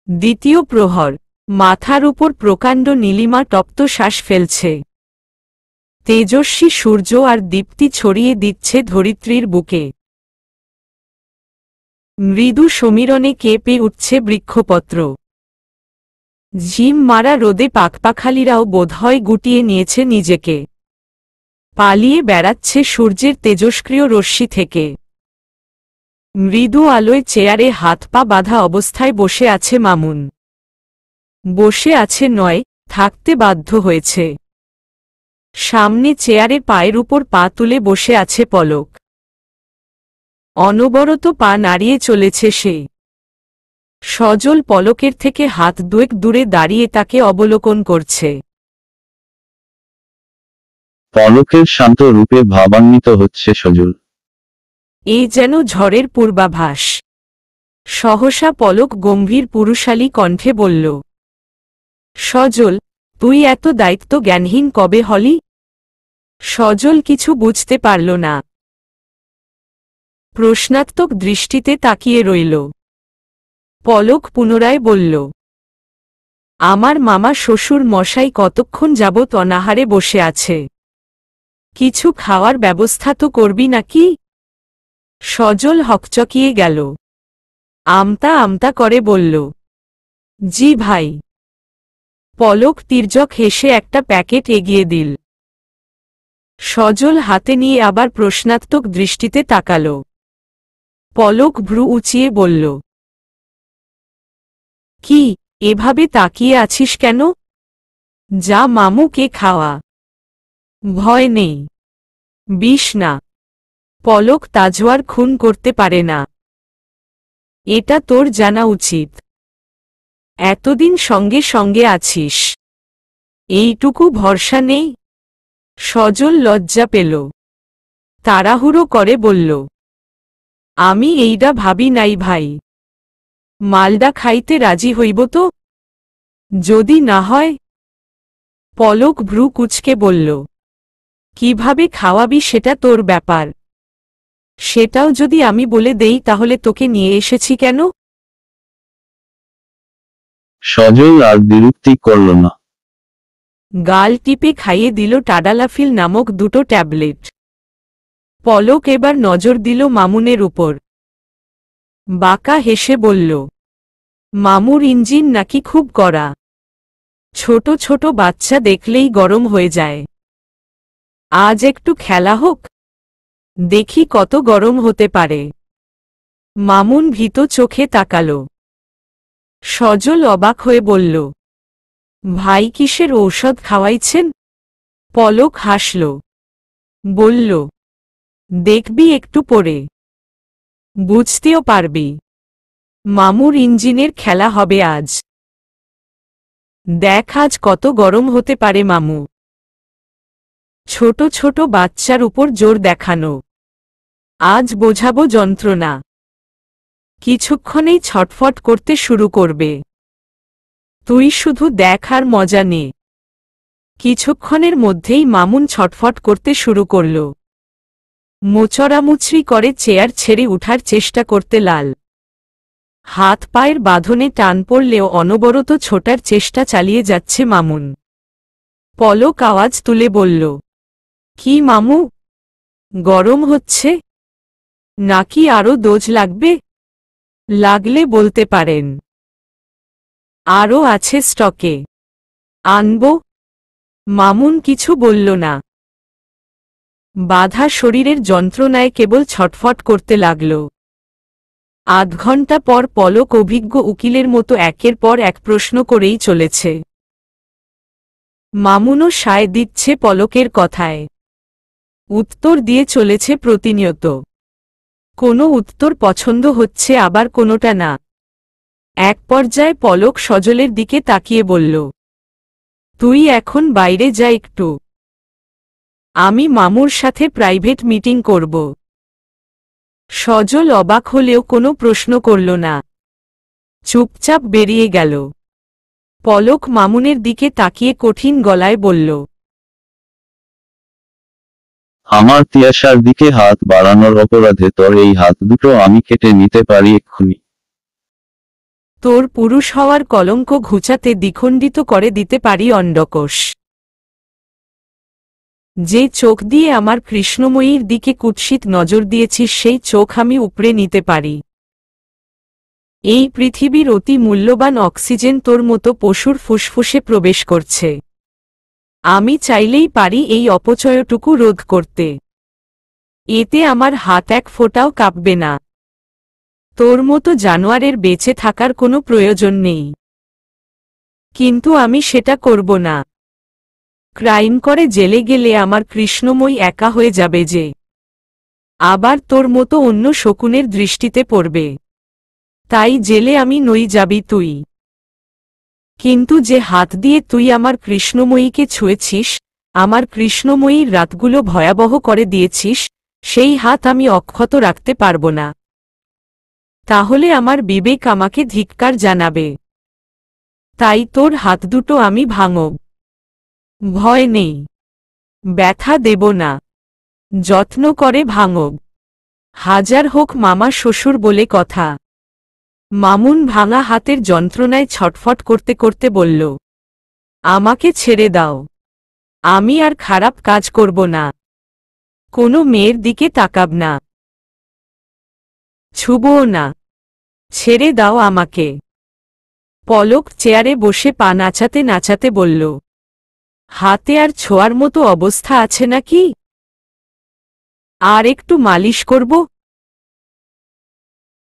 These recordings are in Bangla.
দ্বিতীয় প্রহর। মাথার উপর প্রকাণ্ড নীলিমা তপ্ত শ্বাস ফেলছে। তেজস্বী সূর্য আর দীপ্তি ছড়িয়ে দিচ্ছে ধরিত্রীর বুকে। মৃদু সমীরণে কেঁপে উঠছে বৃক্ষপত্র। ঝিম মারা রোদে পাখপাখালিরাও বোধহয় গুটিয়ে নিয়েছে নিজেকে। পালিয়ে বেড়াচ্ছে সূর্যের তেজস্ক্রিয় রশ্মি থেকে। মৃদু আলোয় চেয়ারে হাত পা বাঁধা অবস্থায় বসে আছে মামুন। বসে আছে নয়, থাকতে বাধ্য হয়েছে। সামনে চেয়ারে পায়ের উপর পা তুলে বসে আছে পলক। অনবরত পা নাড়িয়ে চলেছে সে। সজল পলকের থেকে হাত দুয়েক দূরে দাঁড়িয়ে তাকে অবলোকন করছে। পলকের শান্ত রূপে ভাবান্বিত হচ্ছে সজল। এই যেন ঝড়ের পূর্বাভাস। সহসা পলক গম্ভীর পুরুষালী কণ্ঠে বলল, সজল, তুই এত দায়িত্ব জ্ঞানহীন কবে হলি? সজল কিছু বুঝতে পারল না। প্রশ্নাত্মক দৃষ্টিতে তাকিয়ে রইল। পলক পুনরায় বলল, আমার মামা শ্বশুর মশাই কতক্ষণ যাবৎ অনাহারে বসে আছে। কিছু খাওয়ার ব্যবস্থা তো করবি নাকি? সজল হকচকিয়ে গেল। আমতা আমতা করে বলল, জি ভাই। পলক তির্যক হেসে একটা প্যাকেট এগিয়ে দিল। সজল হাতে নিয়ে আবার প্রশ্নাত্মক দৃষ্টিতে তাকাল। পলক ভ্রু উঁচিয়ে বলল, কি, এভাবে তাকিয়ে আছিস কেন? যা মামুকে খাওয়া। ভয় নেই। বিষ না। পলক তাজওয়ার খুন করতে পারে না। এটা তোর জানা উচিত। এতদিন সঙ্গে সঙ্গে আছিস, এইটুকু ভরসা নেই? সজল লজ্জা পেল। তাড়াহুড়ো করে বলল, আমি এইডা ভাবি নাই ভাই। মালডা খাইতে রাজি হইব তো? যদি না হয়? পলক ভ্রু কুঁচকে বলল, কিভাবে খাওয়াবি সেটা তোর ব্যাপার। সেটাও যদি আমি বলে দেই তাহলে তোকে নিয়ে এসেছি কেন? সজল আর বিরক্তি করল না। গাল টিপে খাইয়ে দিল টাডালাফিল নামক দুটো ট্যাবলেট। পলক এবার নজর দিল মামুনের উপর। বাঁকা হেসে বলল, মামুর ইঞ্জিন নাকি খুব কড়া। ছোট ছোট বাচ্চা দেখলেই গরম হয়ে যায়। আজ একটু খেলা হোক, দেখি কত গরম হতে পারে। মামুন ভীত চোখে তাকাল। সজল অবাক হয়ে বলল, ভাই কিসের ঔষধ খাওয়াইছেন? পলক হাসল। বলল, দেখবি একটু পরে, বুঝতেও পারবি। মামুর ইঞ্জিনের খেলা হবে আজ। দেখ আজ কত গরম হতে পারে মামু। ছোট ছোট বাচ্চার উপর জোর দেখানো। আজ বোঝাবো যন্ত্রণা। কিছুক্ষণেই ছটফট করতে শুরু করবে। তুই শুধু দেখ আর মজা নে। কিছুক্ষণের মধ্যেই মামুন ছটফট করতে শুরু করল। মোচড়ামুচড়ি করে চেয়ার ছেড়ে উঠার চেষ্টা করতে লাল। হাত পায়ের বাঁধনে টান পড়লেও অনবরত ছোটার চেষ্টা চালিয়ে যাচ্ছে মামুন। পলক আওয়াজ তুলে বলল, কি মামু, গরম হচ্ছে নাকি আরো ডোজ লাগবে? লাগলে বলতে পারেন, আরও আছে স্টকে। আনব? মামুন কিছু বলল না। বাধা শরীরের যন্ত্রণায় কেবল ছটফট করতে লাগল। আধ ঘণ্টা পর পলক অভিজ্ঞ উকিলের মতো একের পর এক প্রশ্ন করেই চলেছে। মামুনও সায় দিচ্ছে পলকের কথায়। উত্তর দিয়ে চলেছে প্রতিনিয়ত। কোনো উত্তর পছন্দ হচ্ছে আবার কোনোটা না। এক পর্যায়ে পলক সজলের দিকে তাকিয়ে বলল, তুই এখন বাইরে যা একটু। আমি মামুর সাথে প্রাইভেট মিটিং করব। সজল অবাক হলেও কোনো প্রশ্ন করল না। চুপচাপ বেরিয়ে গেল। পলক মামুনের দিকে তাকিয়ে কঠিন গলায় বলল, আমার তিয়াশার দিকে হাত বাড়ানোর অপরাধে তোর এই হাত দুটো আমি কেটে নিতে পারি এক্ষুনি। তোর পুরুষ হওয়ার কলঙ্ক ঘুচাতে দ্বিখণ্ডিত করে দিতে পারি অন্ডকোষ। যে চোখ দিয়ে আমার কৃষ্ণময়ীর দিকে কুৎসিত নজর দিয়েছিস সেই চোখ আমি উপড়ে নিতে পারি। এই পৃথিবীর অতি মূল্যবান অক্সিজেন তোর মতো পশুর ফুসফুসে প্রবেশ করছে। আমি চাইলেই পারি এই অপচয়টুকু রোধ করতে। এতে আমার হাত এক ফোঁটাও কাঁপবে না। তোর মতো জানোয়ারের বেঁচে থাকার কোনো প্রয়োজন নেই। কিন্তু আমি সেটা করব না। ক্রাইম করে জেলে গেলে আমার কৃষ্ণময়ী একা হয়ে যাবে যে। আবার তোর মতো অন্য শকুনের দৃষ্টিতে পড়বে। তাই জেলে আমি নই, যাবি তুই। কিন্তু যে হাত দিয়ে তুই আমার কৃষ্ণময়ীকে ছুঁয়েছিস, আমার কৃষ্ণময়ীর রাতগুলো ভয়াবহ করে দিয়েছিস, সেই হাত আমি অক্ষত রাখতে পারব না। তাহলে আমার বিবেক আমাকে ধিক্কার জানাবে। তাই তোর হাত দুটো আমি ভাঙব। ভয় নেই, ব্যথা দেব না, যত্ন করে ভাঙব। হাজার হোক মামা শ্বশুর বলে কথা। মামুন ভাঙা হাতের যন্ত্রণায় ছটফট করতে করতে বলল, আমাকে ছেড়ে দাও। আমি আর খারাপ কাজ করব না। কোনো মেয়ের দিকে তাকাব না, ছুবও না। ছেড়ে দাও আমাকে। পলক চেয়ারে বসে পা নাচাতে নাচাতে বলল, হাতে আর ছোঁয়ার মতো অবস্থা আছে নাকি? আর একটু মালিশ করব?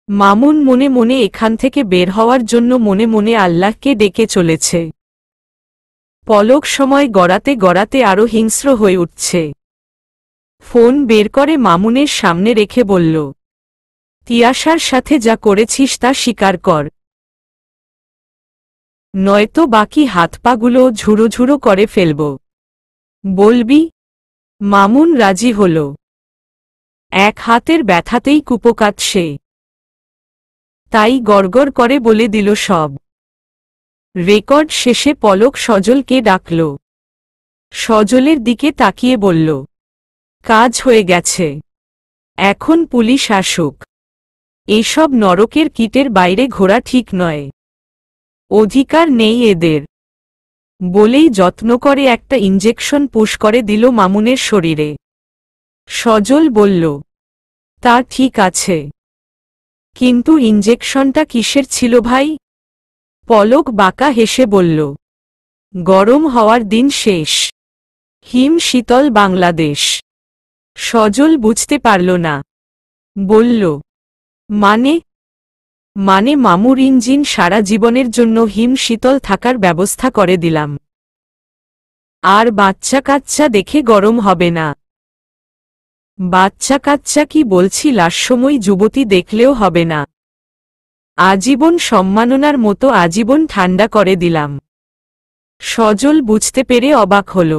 মামুন মনে মনে এখান থেকে বের হওয়ার জন্য মনে মনে আল্লাহকে ডেকে চলেছে। পলক সময় গড়াতে গড়াতে আরো হিংস্র হয়ে উঠছে। ফোন বের করে মামুনের সামনে রেখে বলল, তিয়াশার সাথে যা করেছিস তা স্বীকার কর, নয়তো বাকি হাত পাগুলো ঝুড়ো ঝুড়ো করে ফেলব। বলবি? মামুন রাজি হল। এক হাতের ব্যথাতেই কুপোকাত সে। তাই গড়গড় করে বলে দিল সব। রেকর্ড শেষে পলক সজলকে ডাকল। সজলের দিকে তাকিয়ে বলল, কাজ হয়ে গেছে, এখন পুলিশ আসুক। এসব নরকের কিটের বাইরে ঘোরা ঠিক নয়, অধিকার নেই এদের। বলেই যত্ন করে একটা ইঞ্জেকশন পুশ করে দিল মামুনের শরীরে। সজল বলল, তা ঠিক আছে, কিন্তু ইঞ্জেকশনটা কিসের ছিল ভাই? পলক বাঁকা হেসে বলল, গরম হওয়ার দিন শেষ, হিম শীতল বাংলাদেশ। সজল বুঝতে পারল না, বলল, মানে? মানে মামুর ইঞ্জিন সারা জীবনের জন্য হিম শীতল থাকার ব্যবস্থা করে দিলাম। আর বাচ্চা কাচ্চা দেখে গরম হবে না। বাচ্চা কাচ্চা কি বলছি, লাস্যময়ী যুবতী দেখলেও হবে না। আজীবন সম্মাননার মতো আজীবন ঠান্ডা করে দিলাম। সজল বুঝতে পেরে অবাক হল।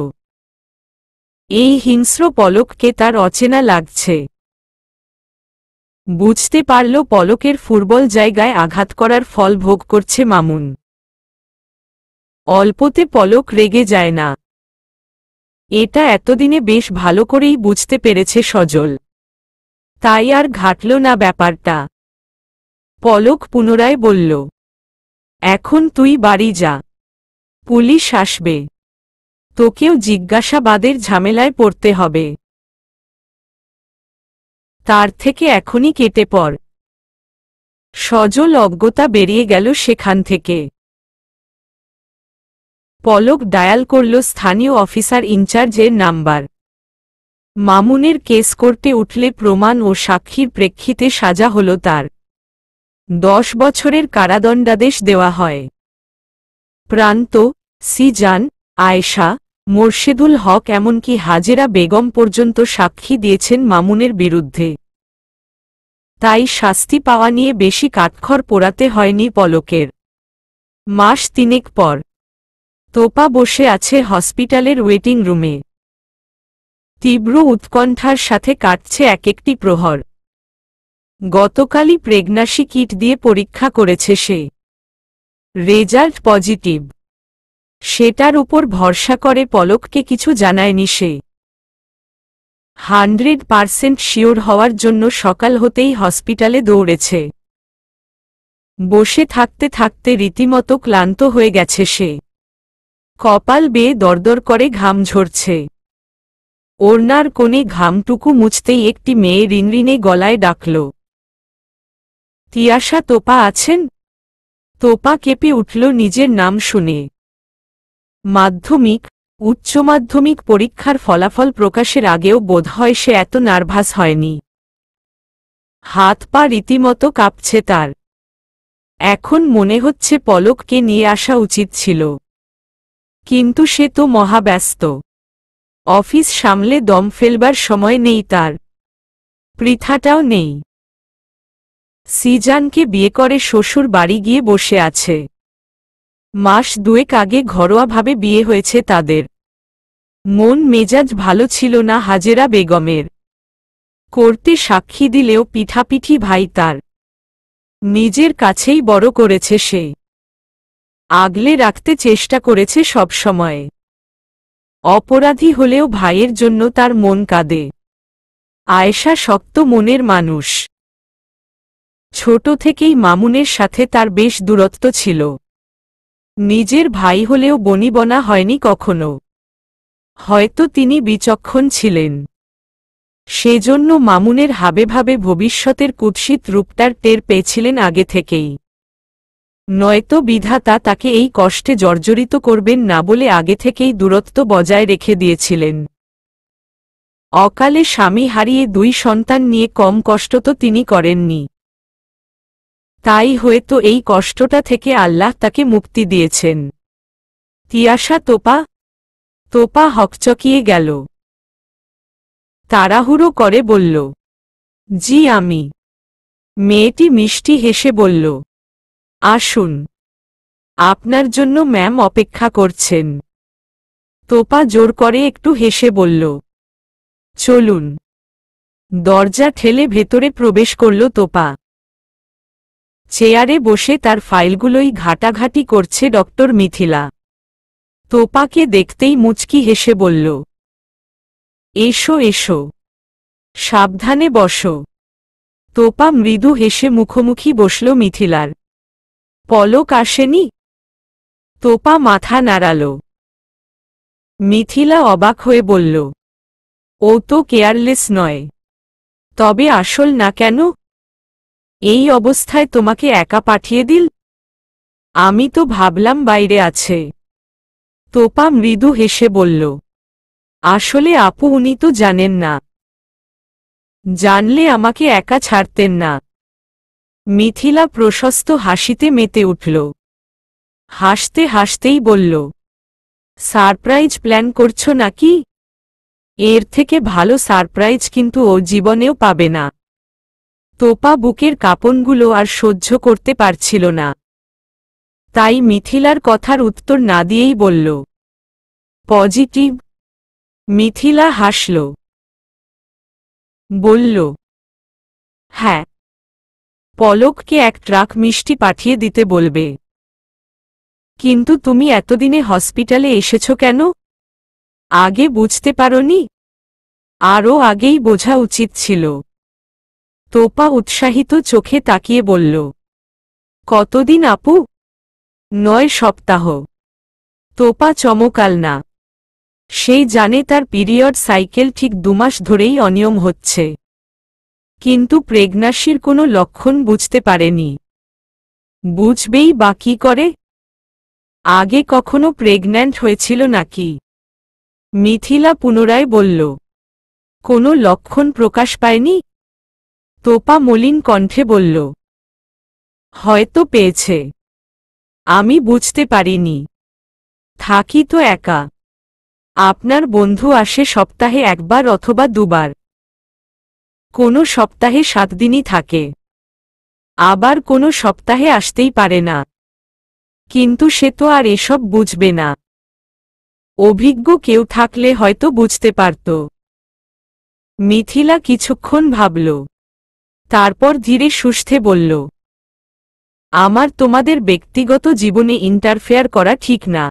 এই হিংস্র পলককে তার অচেনা লাগছে। বুঝতে পারল পলকের ফুটবল জায়গায় আঘাত করার ফল ভোগ করছে মামুন। অল্পতে পলক রেগে যায় না, এটা এতদিনে বেশ ভালো করেই বুঝতে পেরেছে সজল। তাই আর ঘাটল না ব্যাপারটা। পলক পুনরায় বলল, এখন তুই বাড়ি যা, পুলিশ আসবে, তোকেও জিজ্ঞাসাবাদের ঝামেলায় পড়তে হবে। তার থেকে এখনই কেটে পড়। সজল অজ্ঞতা বেরিয়ে গেল সেখান থেকে। পলক ডায়াল করল স্থানীয় অফিসার ইনচার্জের নাম্বার। মামুনের কেস কোর্টে উঠলে প্রমাণ ও সাক্ষীর প্রেক্ষিতে সাজা হল তার। 10 বছরের কারাদণ্ডাদেশ দেওয়া হয়। প্রান্ত, সিজান, আয়েশা, মোর্শেদুল হক এমনকি হাজেরা বেগম পর্যন্ত সাক্ষী দিয়েছেন মামুনের বিরুদ্ধে। তাই শাস্তি পাওয়া নিয়ে বেশি কাঠখড় পোড়াতে হয়নি পলকের। মাস 3 পর তোপা বসে আছে হসপিটালের ওয়েটিং রুমে। তীব্র উৎকণ্ঠার সাথে কাটছে এক একটি প্রহর। গতকালই প্রেগন্যান্সি কিট দিয়ে পরীক্ষা করেছে সে। Result positive. সেটার উপর ভরসা করে পলককে কিছু জানায়নি সে। 100% শিওর হওয়ার জন্য সকাল হতেই হসপিটালে দৌড়েছে। বসে থাকতে থাকতে রীতিমতো ক্লান্ত হয়ে গেছে সে। কপাল বেয়ে দরদর করে ঘাম ঝরছে। ওড়নার কোণে ঘামটুকু মুছতেই একটি মেয়ে রিনরিনে গলায় ডাকল, তিয়াশা তোপা আছেন? তোপা কেঁপে উঠল নিজের নাম শুনে। মাধ্যমিক, উচ্চ মাধ্যমিক পরীক্ষার ফলাফল প্রকাশের আগেও বোধহয় সে এত নার্ভাস হয়নি। হাত পা রীতিমতো কাঁপছে তার। এখন মনে হচ্ছে পলককে নিয়ে আসা উচিত ছিল, কিন্তু সে তো মহাব্যস্ত। অফিস সামলে দম ফেলবার সময় নেই তার, পৃথাটাও নেই। সিজানকে বিয়ে করে শ্বশুর বাড়ি গিয়ে বসে আছে। মাস দুয়েক আগে ঘরোয়াভাবে বিয়ে হয়েছে তাদের। মন মেজাজ ভালো ছিল না হাজেরা বেগমের। করতে সাক্ষী দিলেও পিঠাপিঠি ভাই তার। নিজের কাছেই বড় করেছে সে, আগলে রাখতে চেষ্টা করেছে সবসময়। অপরাধী হলেও ভাইয়ের জন্য তার মন কাঁদে। আয়েশা শক্ত মনের মানুষ। ছোট থেকেই মামুনের সাথে তার বেশ দূরত্ব ছিল। নিজের ভাই হলেও বনিবনা হয়নি কখনো। হয়তো তিনি বিচক্ষণ ছিলেন, সেজন্য মামুনের হাবেভাবে ভবিষ্যতের কুৎসিত রূপটার টের পেয়েছিলেন আগে থেকেই। নয়তো বিধাতা তাকে এই কষ্টে জর্জরিত করবেন না বলে আগে থেকেই দূরত্ব বজায় রেখে দিয়েছিলেন। অকালে স্বামী হারিয়ে 2 সন্তান নিয়ে কম কষ্ট তো তিনি করেননি। তাই হয়তো এই কষ্টটা থেকে আল্লাহ তাকে মুক্তি দিয়েছেন। তিয়াশা তোপা? তোপা হকচকিয়ে গেল। তাড়াহুড়ো করে বলল, জি আমি। মেয়েটি মিষ্টি হেসে বলল, আসুন, আপনার জন্য ম্যাম অপেক্ষা করছেন। তোপা জোর করে একটু হেসে বলল, চলুন। দরজা ঠেলে ভেতরে প্রবেশ করল তোপা। চেয়ারে বসে তার ফাইলগুলোই ঘাটাঘাটি করছে ডক্টর মিথিলা। তোপাকে দেখতেই মুচকি হেসে বলল, এসো এসো, সাবধানে বসো। তোপা মৃদু হেসে মুখোমুখি বসল মিথিলার। পলক আসেনি? তোপা মাথা নাড়াল। মিথিলা অবাক হয়ে বলল, ও তো কেয়ারলেস নয়। তবে আসল না কেন? এই অবস্থায় তোমাকে একা পাঠিয়ে দিল? আমি তো ভাবলাম বাইরে আছে। তোপা মৃদু হেসে বলল, আসলে আপু উনি তো জানেন না। জানলে আমাকে একা ছাড়তেন না। মিথিলা প্রশস্ত হাসিতে মেতে উঠল। হাসতে হাসতেই বলল, সারপ্রাইজ প্ল্যান করছো নাকি? এর থেকে ভালো সারপ্রাইজ কিন্তু ও জীবনেও পাবে না। তোপা বুকের কাঁপনগুলো আর সহ্য করতে পারছিল না। তাই মিথিলার কথার উত্তর না দিয়েই বলল, পজিটিভ। মিথিলা হাসল। বলল, হ্যাঁ, পলককে এক ট্রাক মিষ্টি পাঠিয়ে দিতে বলবে। কিন্তু তুমি এতদিনে হসপিটালে এসেছ কেন? আগে বুঝতে পারোনি? আরও আগেই বোঝা উচিত ছিল। তোপা উৎসাহিত চোখে তাকিয়ে বলল, কতদিন আপু? 9 সপ্তাহ। তোপা চমকাল না। সেই জানে তার পিরিয়ড সাইকেল ঠিক 2 মাস ধরেই অনিয়ম হচ্ছে, কিন্তু প্রেগন্যান্সির কোনো লক্ষণ বুঝতে পারেনি। বুঝবেই বা কী করে? আগে কখনো প্রেগন্যান্ট হয়েছিল নাকি? মিথিলা পুনরায় বলল, কোনো লক্ষণ প্রকাশ পায়নি? তোপা মলিন কণ্ঠে বলল, হয়তো পেয়েছে, আমি বুঝতে পারিনি। থাকি তো একা। আপনার বন্ধু আসে সপ্তাহে 1 বার অথবা 2 বার। কোনো সপ্তাহে 7 দিনই থাকে, আবার কোনো সপ্তাহে আসতেই পারে না। কিন্তু সে তো আর এসব বুঝবে না। অভিজ্ঞ কেউ থাকলে হয়তো বুঝতে পারত। মিথিলা কিছুক্ষণ ভাবল, তারপর ধীরে সুস্থে বলল, আমার তোমাদের ব্যক্তিগত জীবনে ইন্টারফেয়ার করা ঠিক না।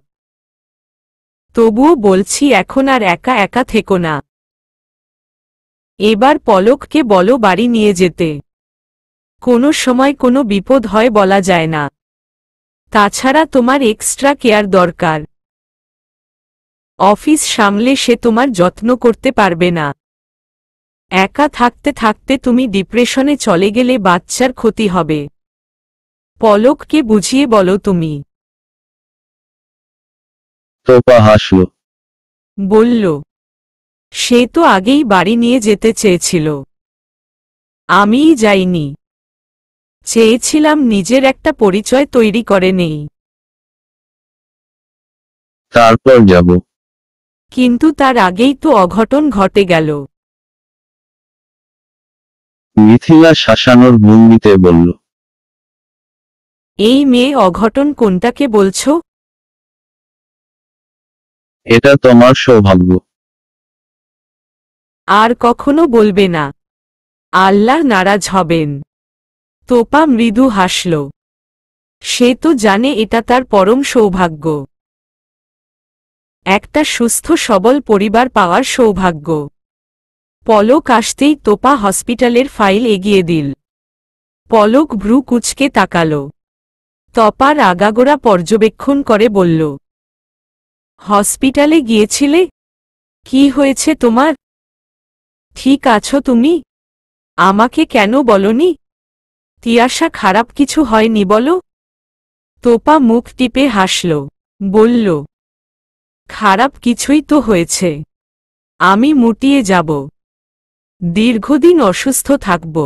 তবুও বলছি এখন আর একা একা থেকো না। এবার পলককে বলো বাড়ি নিয়ে যেতে। কোনো সময় কোনো বিপদ হয় বলা যায় না। তাছাড়া তোমার এক্সট্রা কেয়ার দরকার। অফিস সামলে সে তোমার যত্ন করতে পারবে না। একা থাকতে থাকতে তুমি ডিপ্রেশনে চলে গেলে বাচ্চার ক্ষতি হবে। পলককে বুঝিয়ে বলো তুমি। তোপা হাসল। বলল, সে তো আগেই বাড়ি নিয়ে যেতে চেয়েছিল, আমিই যাইনি। চেয়েছিলাম নিজের একটা পরিচয় তৈরি করে নেই। তারপর যাব। কিন্তু তার আগেই তো অঘটন ঘটে গেল। মিথিলা শাসানোর ভঙ্গিতে বলল। এই মেয়ে অঘটন কোনটাকে বলছো? এটা তোমার সৌভাগ্য। আর কখনো বলবে না, আল্লাহ নারাজ হবেন। তোপা মৃদু হাসল। সে তো জানে এটা তার পরম সৌভাগ্য, একটা সুস্থ সবল পরিবার পাওয়ার সৌভাগ্য। পলক আসতেই তোপা হসপিটালের ফাইল এগিয়ে দিল। পলক ভ্রু কুঁচকে তাকাল। তপার আগাগোড়া পর্যবেক্ষণ করে বলল, হসপিটালে গিয়েছিলে? কি হয়েছে তোমার? ঠিক আছো তুমি? আমাকে কেন বলনি? তিয়াশা, খারাপ কিছু হয়নি বলো। তোপা মুখ টিপে হাসল, বলল, খারাপ কিছুই তো হয়েছে। আমি মুটিয়ে যাব, দীর্ঘদিন অসুস্থ থাকব।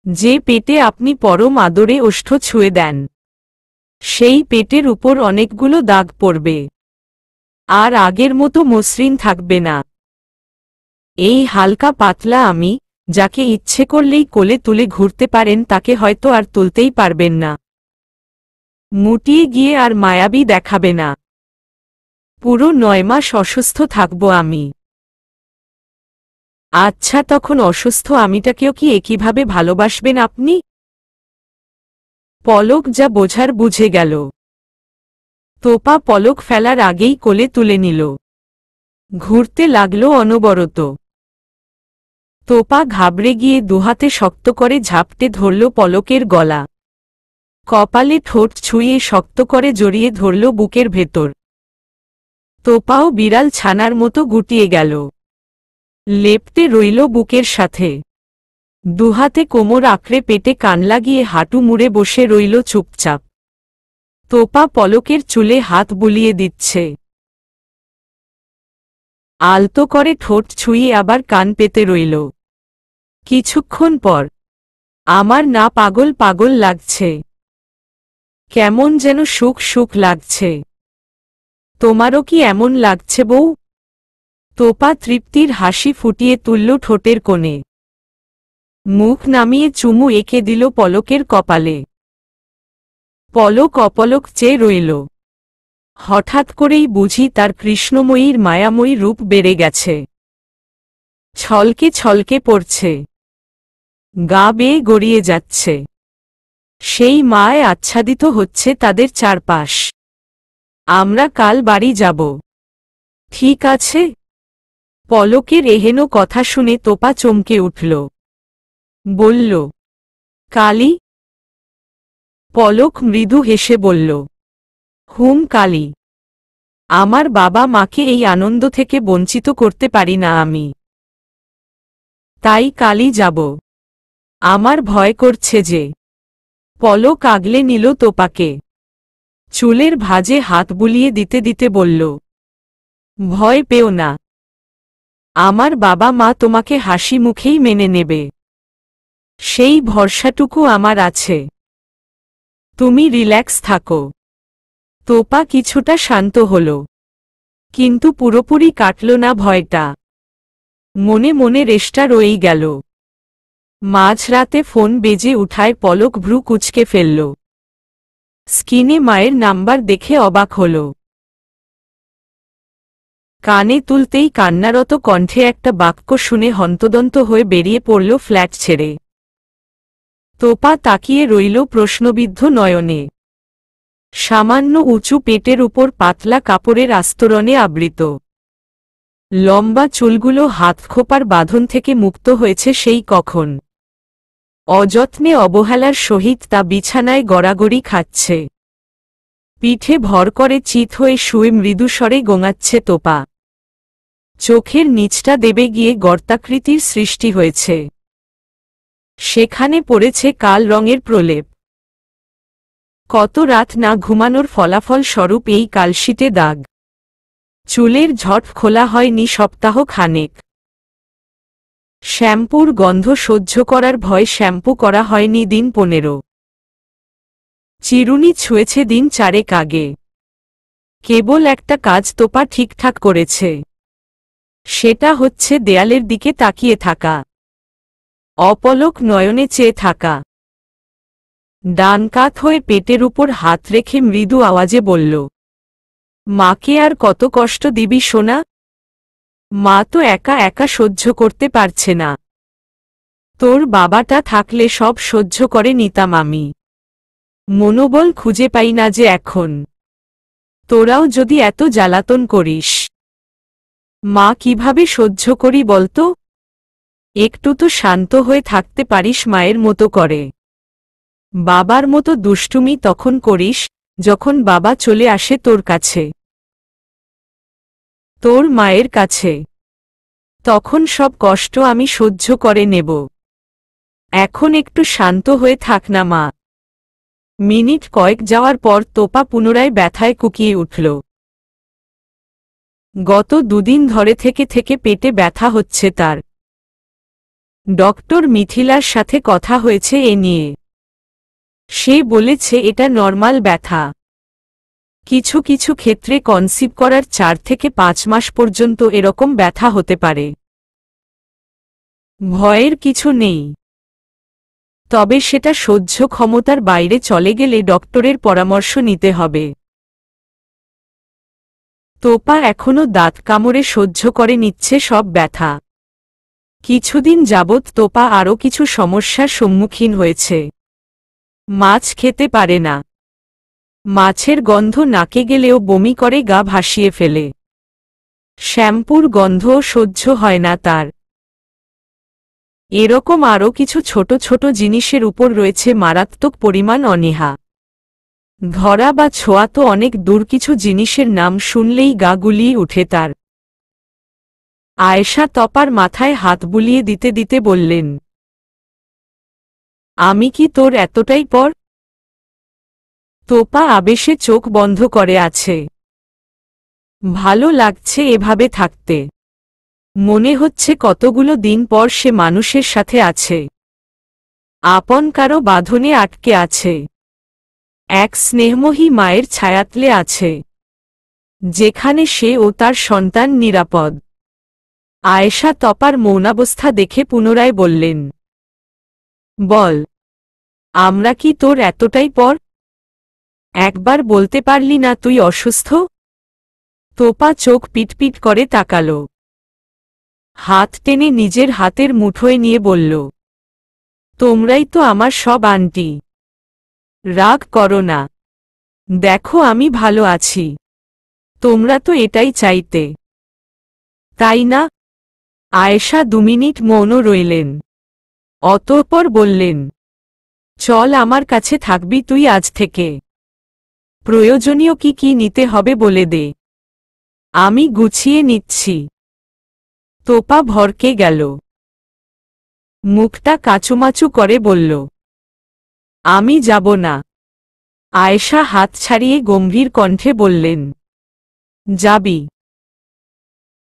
যে পেটে আপনি পরম আদরে ওষ্ঠ ছুঁয়ে দেন, সেই পেটের উপর অনেকগুলো দাগ পড়বে, আর আগের মতো মসৃণ থাকবে না। এই হালকা পাতলা আমি, যাকে ইচ্ছে করলেই কোলে তুলে ঘুরতে পারেন, তাকে হয়তো আর তুলতেই পারবেন না। মুটিয়ে গিয়ে আর মায়াবী দেখাবে না। পুরো 9 মাস অসুস্থ থাকব আমি। আচ্ছা, তখন অসুস্থ আমিটাকেও কি একইভাবে ভালোবাসবেন আপনি? পলক যা বোঝার বুঝে গেল। তোপা পলক ফেলার আগেই কোলে তুলে নিল। ঘুরতে লাগল অনবরত। তোপা ঘাবড়ে গিয়ে দুহাতে শক্ত করে ঝাপটে ধরল পলকের গলা। কপালে ঠোঁট ছুঁয়ে শক্ত করে জড়িয়ে ধরল বুকের ভেতর। তোপাও বিড়াল ছানার মতো গুটিয়ে গেল, লেপ্টে রইল বুকের সাথে। দুহাতে কোমর আঁকড়ে পেটে কান লাগিয়ে হাঁটু মুড়ে বসে রইল চুপচাপ। তোপা পলকের চুলে হাত বুলিয়ে দিচ্ছে, আলতো করে ঠোঁট ছুঁয়ে আবার কান পেতে রইল। কিছুক্ষণ পর, আমার না পাগল পাগল লাগছে, কেমন যেন সুখ সুখ লাগছে। তোমারও কি এমন লাগছে বউ? তোপা তৃপ্তির হাসি ফুটিয়ে তুলল ঠোঁটের কোণে। মুখ নামিয়ে চুমু এঁকে দিল পলকের কপালে। পলক অপলক চেয়ে রইল। হঠাৎ করেই বুঝি তার কৃষ্ণময়ীর মায়াময়ী রূপ বেড়ে গেছে, ছলকে ছলকে পড়ছে, গা বেয়ে গড়িয়ে যাচ্ছে। সেই মায় আচ্ছাদিত হচ্ছে তাদের চারপাশ। আমরা কাল বাড়ি যাব, ঠিক আছে? পলকের এহেন কথা শুনে তোপা চমকে উঠল। বলল, কালি? পলক মৃদু হেসে বলল, হুম, কালি। আমার বাবা মাকে এই আনন্দ থেকে বঞ্চিত করতে পারি না আমি, তাই কালই যাব। আমার ভয় করছে যে। পলক আগলে নিল তোপাকে, চুলের ভাঁজে হাত বুলিয়ে দিতে দিতে বলল, ভয় পেও না, আমার বাবা মা তোমাকে হাসি মুখেই মেনে নেবে, সেই ভরসাটুকু আমার আছে। তুমি রিল্যাক্স থাকো। তোপা কিছুটা শান্ত হল, কিন্তু পুরোপুরি কাটল না ভয়টা। মনে মনে রেশটা রয়েই গেল। মাঝরাতে ফোন বেজে উঠায় পলক ভ্রু কুঁচকে ফেলল। স্ক্রিনে মায়ের নাম্বার দেখে অবাক হল। কানে তুলতেই কান্নারত কণ্ঠে একটা বাক্য শুনে হন্তদন্ত হয়ে বেরিয়ে পড়ল ফ্ল্যাট ছেড়ে। তোপা তাকিয়ে রইল প্রশ্নবিদ্ধ নয়নে। সামান্য উঁচু পেটের উপর পাতলা কাপড়ের আস্তরণে আবৃত। লম্বা চুলগুলো হাতখোপার বাঁধন থেকে মুক্ত হয়েছে সেই কখন। অযত্নে অবহেলার সহিত তা বিছানায় গড়াগড়ি খাচ্ছে। পিঠে ভর করে চিত হয়ে শুয়ে মৃদুস্বরে গোঙাচ্ছে তোপা। চোখের নিচটা দেবে গিয়ে গর্তাকৃতির সৃষ্টি হয়েছে। সেখানে পড়েছে কাল রঙের প্রলেপ। কত রাত না ঘুমানোর ফলাফল স্বরূপ এই কালশিটে দাগ। চুলের ঝট খোলা হয়নি সপ্তাহ খানেক। শ্যাম্পুর গন্ধ সহ্য করার ভয় শ্যাম্পু করা হয়নি দিন 15। চিরুনি ছুঁয়েছে দিন 4 আগে। কেবল একটা কাজ তোপা ঠিকঠাক করেছে। সেটা হচ্ছে দেয়ালের দিকে তাকিয়ে থাকা, অপলক নয়নে চেয়ে থাকা। ডান কাত হয়ে পেটের উপর হাত রেখে মৃদু আওয়াজে বলল, মাকে আর কত কষ্ট দিবি সোনা? মা তো একা একা সহ্য করতে পারছে না। তোর বাবাটা থাকলে সব সহ্য করে নিতাম আমি। মনোবল খুঁজে পাই না যে এখন। তোরাও যদি এত জ্বালাতন করিস, মা কিভাবে সহ্য করি বলতো? একটু তো শান্ত হয়ে থাকতে পারিস মায়ের মতো করে। বাবার মতো দুষ্টুমি তখন করিস যখন বাবা চলে আসে তোর কাছে, তোর মায়ের কাছে। তখন সব কষ্ট আমি সহ্য করে নেব। এখন একটু শান্ত হয়ে থাক না মা। মিনিট কয়েক যাওয়ার পর তোপা পুনরায় ব্যথায় কুকিয়ে উঠল। গত 2 দিন ধরে থেকে পেটে ব্যথা হচ্ছে তার। ডক্টর মিথিলার সাথে কথা হয়েছে এ নিয়ে। সে বলেছে এটা নরমাল ব্যথা। কিছু কিছু ক্ষেত্রে কনসিভ করার 4 থেকে 5 মাস পর্যন্ত এরকম ব্যথা হতে পারে। ভয়ের কিছু নেই, তবে সেটা সহ্য ক্ষমতার বাইরে চলে গেলে ডক্টরের পরামর্শ নিতে হবে। তোপা এখনো দাঁত কামড়ে সহ্য করে নিচ্ছে সব ব্যথা। কিছুদিন যাবৎ তোপা আরও কিছু সমস্যার সম্মুখীন হয়েছে। মাছ খেতে পারে না। মাছের গন্ধ নাকে গেলেও বমি করে গা ভাসিয়ে ফেলে। শ্যাম্পুর গন্ধও সহ্য হয় না তার। এরকম আরও কিছু ছোট ছোট জিনিসের উপর রয়েছে মারাত্মক পরিমাণ অনীহা। ধরা বা ছোঁয়া তো অনেক দূর, কিছু জিনিসের নাম শুনলেই গা গুলিয়ে উঠে তার। আয়েশা তপার মাথায় হাত বুলিয়ে দিতে দিতে বললেন, আমি কি তোর এতটাই পর? তোপা আবেশে চোখ বন্ধ করে আছে। ভালো লাগছে এভাবে থাকতে। মনে হচ্ছে কতগুলো দিন পর সে মানুষের সাথে আছে, আপন কারো বাঁধনে আটকে আছে, এক স্নেহময়ী মায়ের ছায়াতলে আছে, যেখানে সে ও তার সন্তান নিরাপদ। আয়েশা তপার মৌনাবস্থা দেখে পুনরায় বললেন, বল, আমরা কি তোর এতটাই পর? একবার বলতে পারলি না তুই অসুস্থ? তোপা চোখ পিটপিট করে তাকাল। হাত টেনে নিজের হাতের মুঠোয় নিয়ে বলল, তোমরাই তো আমার সব আন্টি। রাগ করো না। দেখো আমি ভালো আছি। তোমরা তো এটাই চাইতে, তাই না? আয়েশা 2 মিনিট মৌন রইলেন। অতঃপর বললেন, চল আমার কাছে থাকবি তুই আজ থেকে। প্রয়োজনীয় কি কি নিতে হবে বলে দে, আমি গুছিয়ে নিচ্ছি। তোপা ভরকে গেল। মুখটা কাচুমাচু করে বলল, আমি যাব না। আয়েশা হাত ছাড়িয়ে গম্ভীর কণ্ঠে বললেন, যাবি।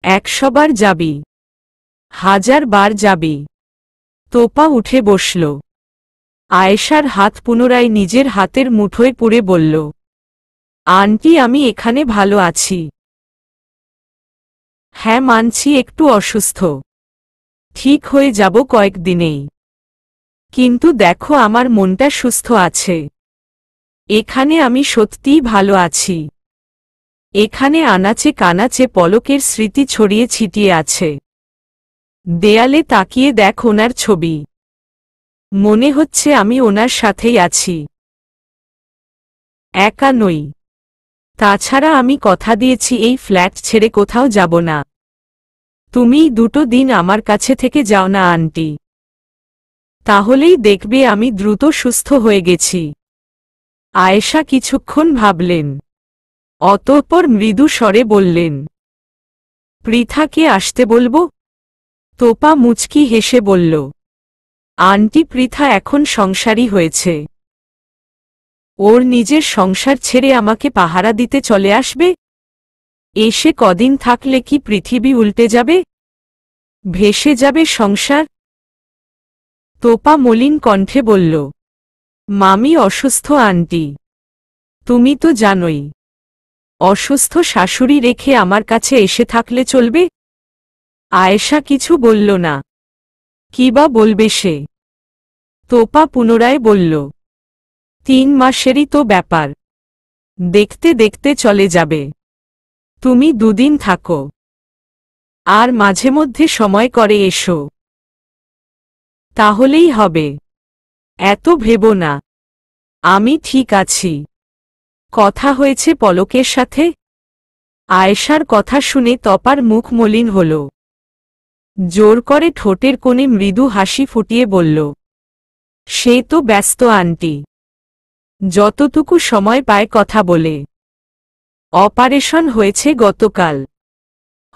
100 বার যাবি, 1000 বার যাবি। তোপা উঠে বসল। আয়েশার হাত পুনরায় নিজের হাতের মুঠোয় পুরে বলল, আন্টি আমি এখানে ভালো আছি। হ্যাঁ মানছি একটু অসুস্থ, ঠিক হয়ে যাব কয়েকদিনেই। কিন্তু দেখো আমার মনটা সুস্থ আছে। এখানে আমি সত্যিই ভালো আছি। এখানে আনাচে কানাচে পলকের স্মৃতি ছড়িয়ে ছিটিয়ে আছে। দেয়ালে তাকিয়ে দেখ ওনার ছবি। মনে হচ্ছে আমি ওনার সাথেই আছি, একা নই। তাছাড়া আমি কথা দিয়েছি এই ফ্ল্যাট ছেড়ে কোথাও যাব না। তুমি 2 দিন আমার কাছে থেকে যাও না আন্টি। তাহলেই দেখবে আমি দ্রুত সুস্থ হয়ে গেছি। আয়েশা কিছুক্ষণ ভাবলেন, অতঃপর মৃদু স্বরে বললেন, পৃথাকে আসতে বলবো? তোপা মুচকি হেসে বলল, আন্টি পৃথা এখন সংসারী হয়েছে। ওর নিজের সংসার ছেড়ে আমাকে পাহারা দিতে চলে আসবে? এসে কদিন থাকলে কি পৃথিবী উল্টে যাবে? ভেসে যাবে সংসার? তোপা মলিন কণ্ঠে বলল, মামি অসুস্থ আন্টি, তুমি তো জানোই। অসুস্থ শাশুড়ি রেখে আমার কাছে এসে থাকলে চলবে? আয়েশা কিছু বলল না। কি বা বলবে সে? তোপা পুনরায় বলল, 3 মাসেরই তো ব্যাপার, দেখতে দেখতে চলে যাবে। তুমি 2 দিন থাকো, আর মাঝে মধ্যে সময় করে এসো, তাহলেই হবে। এত ভেবো না, আমি ঠিক আছি। কথা হয়েছে পলকের সাথে? আয়েশার কথা শুনে তপার মুখ মলিন হল। জোর করে ঠোঁটের কোণে মৃদু হাসি ফুটিয়ে বলল, সে তো ব্যস্ত আন্টি, যতটুকু সময় পায় কথা বলে। অপারেশন হয়েছে গতকাল,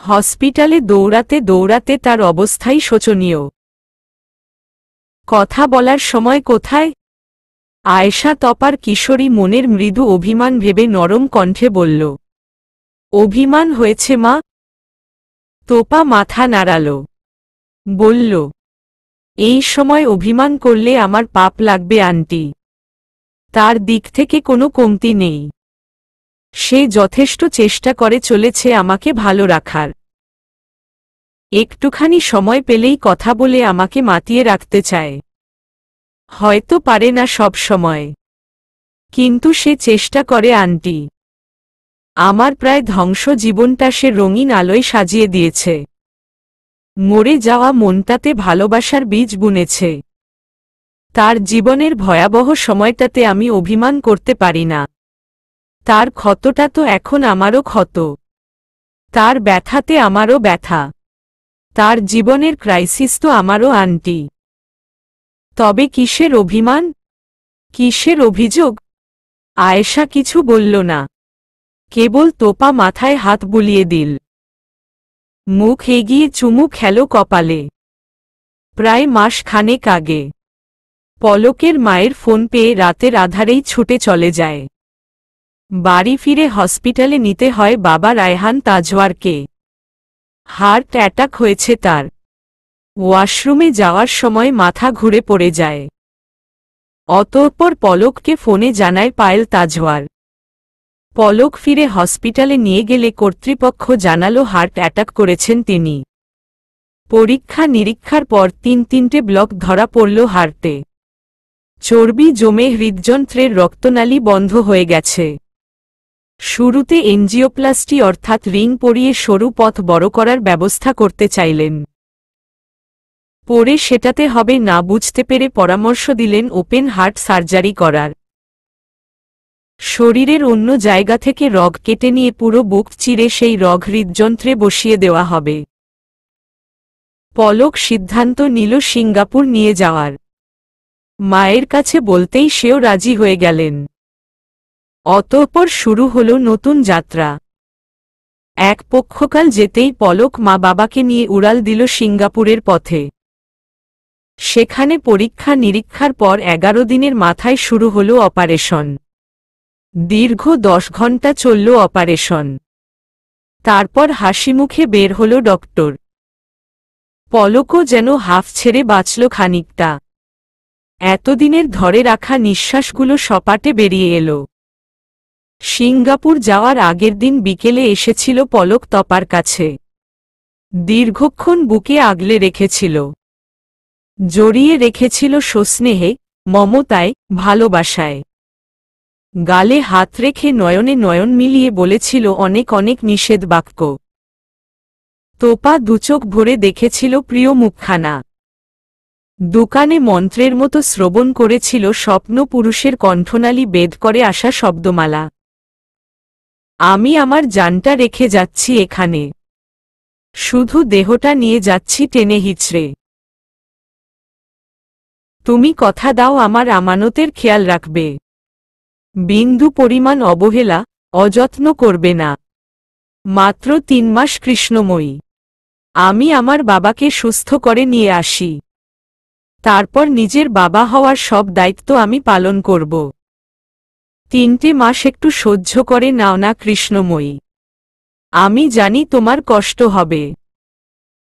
হসপিটালে দৌড়াতে দৌড়াতে তার অবস্থাই শোচনীয়। কথা বলার সময় কোথায়? আয়েশা তপার কিশোরী মনের মৃদু অভিমান ভেবে নরম কণ্ঠে বলল, অভিমান হয়েছে মা? তোপা মাথা নাড়াল, বলল, এই সময় অভিমান করলে আমার পাপ লাগবে আন্টি। তার দিক থেকে কোনো কমতি নেই, সে যথেষ্ট চেষ্টা করে চলেছে আমাকে ভালো রাখার। একটুখানি সময় পেলেই কথা বলে আমাকে মাতিয়ে রাখতে চায়। হয়তো পারে না সব সময়, কিন্তু সে চেষ্টা করে আন্টি। আমার প্রায় ধ্বংস জীবনটা সে রঙিন আলোয় সাজিয়ে দিয়েছে। মরে যাওয়া মনটাতে ভালোবাসার বীজ বুনেছে। তার জীবনের ভয়াবহ সময়টাতে আমি অভিমান করতে পারি না। তার ক্ষতটা তো এখন আমারও ক্ষত, তার ব্যথাতে আমারও ব্যথা, তার জীবনের ক্রাইসিস তো আমারও আন্টি। তবে কিসের অভিমান, কিসের অভিযোগ? আয়েশা কিছু বলল না, কেবল তোপা মাথায় হাত বুলিয়ে দিল। মুখ এগিয়ে চুমু খেল কপালে। প্রায় মাস খানেক আগে পলকের মায়ের ফোন পেয়ে রাতের আধারেই ছুটে চলে যায়। বাড়ি ফিরে হসপিটালে নিতে হয় বাবা রায়হান তাজওয়ারকে। হার্ট অ্যাটাক হয়েছে তার। ওয়াশরুমে যাওয়ার সময় মাথা ঘুরে পড়ে যায়। অতঃপর পলককে ফোনে জানায় পায়েল তাজওয়ার। পলক ফিরে হসপিটালে নিয়ে গেলে কর্তৃপক্ষ জানালো হার্ট অ্যাটাক করেছেন তিনি। পরীক্ষা নিরীক্ষার পর 3টে ব্লক ধরা পড়ল হার্টে। চর্বি জমে হৃদযন্ত্রের রক্তনালী বন্ধ হয়ে গেছে। শুরুতে এনজিওপ্লাস্টি অর্থাৎ রিং পরিয়ে সরু পথ বড় করার ব্যবস্থা করতে চাইলেন। পরে সেটাতে হবে না বুঝতে পেরে পরামর্শ দিলেন ওপেন হার্ট সার্জারি করার। শরীরের অন্য জায়গা থেকে রগ কেটে নিয়ে পুরো বুক চিরে সেই রগ হৃদযন্ত্রে বসিয়ে দেওয়া হবে। পলক সিদ্ধান্ত নিল সিঙ্গাপুর নিয়ে যাওয়ার। মায়ের কাছে বলতেই সেও রাজি হয়ে গেলেন। অতঃপর শুরু হল নতুন যাত্রা। এক পক্ষকাল যেতেই পলক মা বাবাকে নিয়ে উড়াল দিল সিঙ্গাপুরের পথে। সেখানে পরীক্ষা নিরীক্ষার পর 11 দিনের মাথায় শুরু হল অপারেশন। দীর্ঘ 10 ঘন্টা চলল অপারেশন। তারপর হাসিমুখে বের হল ডক্টর। পলকও যেন হাফ ছেড়ে বাঁচল খানিকটা। এতদিনের ধরে রাখা নিঃশ্বাসগুলো সপাটে বেরিয়ে এলো। সিঙ্গাপুর যাওয়ার আগের দিন বিকেলে এসেছিল পলক তপার কাছে। দীর্ঘক্ষণ বুকে আগলে রেখেছিল, জড়িয়ে রেখেছিল সস্নেহে, মমতায়, ভালোবাসায়। গালে হাত রেখে নয়নে নয়ন মিলিয়ে বলেছিল অনেক অনেক নিষেধ বাক্য। তোপা দুচোখ ভরে দেখেছিল প্রিয় মুখখানা। দোকানে মন্ত্রের মতো শ্রবণ করেছিল স্বপ্ন পুরুষের কণ্ঠনালী বেদ করে আসা শব্দমালা। আমি আমার জানটা রেখে যাচ্ছি এখানে, শুধু দেহটা নিয়ে যাচ্ছি টেনে হিচড়ে। তুমি কথা দাও আমার আমানতের খেয়াল রাখবে। বিন্দু পরিমাণ অবহেলা, অযত্ন করবে না। মাত্র 3 মাস কৃষ্ণময়ী। আমি আমার বাবাকে সুস্থ করে নিয়ে আসি। তারপর নিজের বাবা হওয়ার সব দায়িত্ব আমি পালন করব। 3টে মাস একটু সহ্য করে নাও না কৃষ্ণময়ী। আমি জানি তোমার কষ্ট হবে।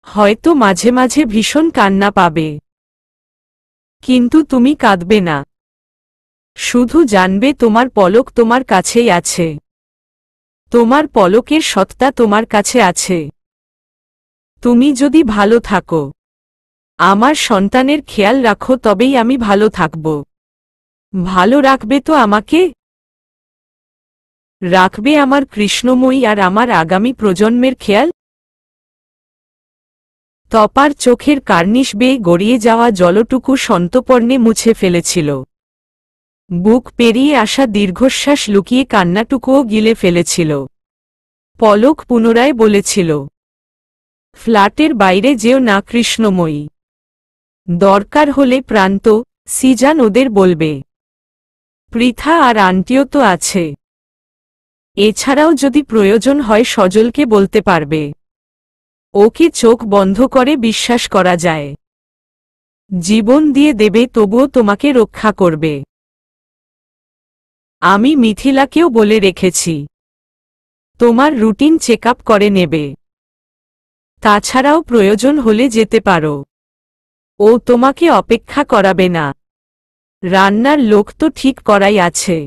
হয়তো মাঝে মাঝে ভীষণ কান্না পাবে। কিন্তু তুমি কাঁদবে না। শুধু জানবে তোমার পলক তোমার কাছেই আছে। তোমার পলকের সত্তা তোমার কাছে আছে। তুমি যদি ভালো থাকো, আমার সন্তানের খেয়াল রাখো, তবেই আমি ভালো থাকব। ভালো রাখবে তো আমাকে? রাখবে আমার কৃষ্ণময়ী আর আমার আগামী প্রজন্মের খেয়াল? তপার চোখের কার্নিশ বেয়ে গড়িয়ে যাওয়া জলটুকু সন্তর্পণে মুছে ফেলেছিল। বুক পেরিয়ে আসা দীর্ঘশ্বাস লুকিয়ে কান্নাটুকুও গিলে ফেলেছিল। পলক পুনরায় বলেছিল, ফ্ল্যাটের বাইরে যেও না কৃষ্ণময়ী। দরকার হলে প্রান্ত, সিজান ওদের বলবে। পৃথা আর আন্টিও তো আছে। এছাড়াও যদি প্রয়োজন হয় সজলকে বলতে পারবে। ওকে চোখ বন্ধ করে বিশ্বাস করা যায়। জীবন দিয়ে দেবে, তবুও তোমাকে রক্ষা করবে। আমি মিথিলাকেও বলে রেখেছি, তোমার রুটিন চেকআপ করে নেবে। তাছাড়াও প্রয়োজন হলে যেতে পারো। ও তোমাকে অপেক্ষা করাবে না। রান্নার লোক তো ঠিক করাই আছে।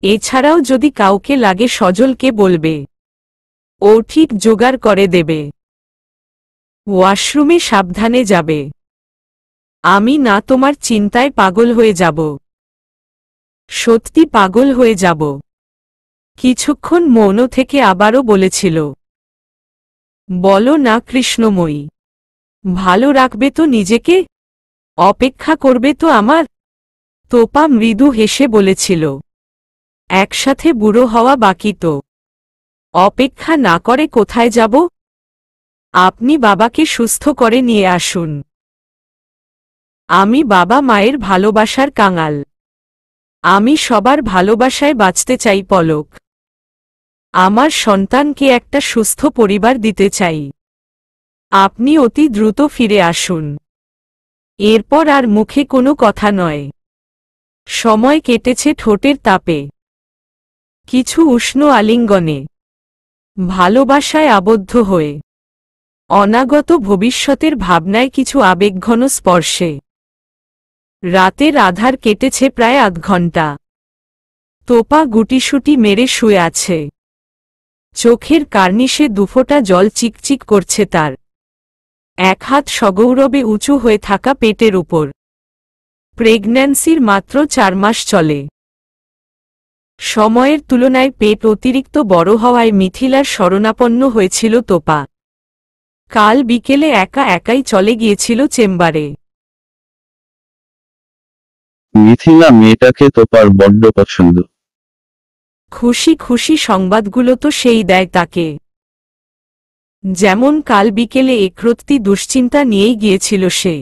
এছাড়াও যদি কাউকে লাগে সজলকে বলবে। ও ঠিক জোগাড় করে দেবে। ওয়াশরুমে সাবধানে যাবে। আমি না তোমার চিন্তায় পাগল হয়ে যাব। সত্যি পাগল হয়ে যাব। কিছুক্ষণ মৌন থেকে আবারও বলেছিল, বলো না কৃষ্ণময়ী। ভালো রাখবে তো নিজেকে? অপেক্ষা করবে তো আমার? তোপা মৃদু হেসে বলেছিল, একসাথে বুড়ো হওয়া বাকি তো। অপেক্ষা না করে কোথায় যাব? আপনি বাবাকে সুস্থ করে নিয়ে আসুন। আমি বাবা মায়ের ভালোবাসার কাঙাল। আমি সবার ভালোবাসায় বাঁচতে চাই পলক। আমার সন্তানকে একটা সুস্থ পরিবার দিতে চাই। আপনি অতি দ্রুত ফিরে আসুন। এরপর আর মুখে কোনো কথা নয়। সময় কেটেছে ঠোঁটের তাপে, কিছু উষ্ণ আলিঙ্গনে, ভালোবাসায় আবদ্ধ হয়ে, অনাগত ভবিষ্যতের ভাবনায় কিছু আবেগঘন স্পর্শে। রাতের আধার কেটেছে প্রায় আধ ঘণ্টা। তোপা গুটিসুটি মেরে শুয়ে আছে। চোখের কার্নিশে দুফোঁটা জল চিকচিক করছে তার। এক হাত সগৌরবে উঁচু হয়ে থাকা পেটের উপর। প্রেগন্যান্সির মাত্র 4 মাস চলে। সময়ের তুলনায় পেট অতিরিক্ত বড় হওয়ায় মিথিলার শরণাপন্ন হয়েছিল তোপা। কাল বিকেলে একা একাই চলে গিয়েছিল চেম্বারে। মিথিলা মেয়েটাকে তোপার বড্ড পছন্দ। খুশি খুশি সংবাদগুলো তো সেই দেয় তাকে। যেমন কাল বিকেলে একরত্তি দুশ্চিন্তা নিয়েই গিয়েছিল সে।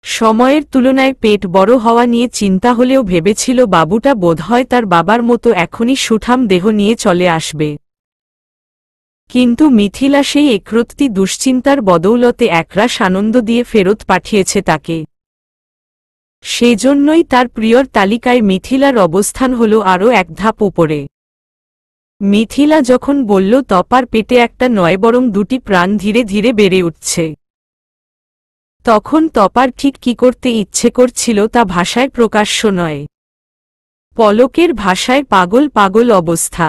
সময়ের তুলনায় পেট বড় হওয়া নিয়ে চিন্তা হলেও ভেবেছিল বাবুটা বোধহয় তার বাবার মতো এখনই সুঠাম দেহ নিয়ে চলে আসবে। কিন্তু মিথিলা সেই একরত্তি দুশ্চিন্তার বদৌলতে একরাশ আনন্দ দিয়ে ফেরত পাঠিয়েছে তাকে। সেজন্যই তার প্রিয়র তালিকায় মিথিলার অবস্থান হল আরও এক ধাপ উপরে। মিথিলা যখন বলল তপার পেটে একটা নয় বরং 2টি প্রাণ ধীরে ধীরে বেড়ে উঠছে, তখন তপার ঠিক কি করতে ইচ্ছে করছিল তা ভাষায় প্রকাশ্য নয়। পলকের ভাষায় পাগল পাগল অবস্থা।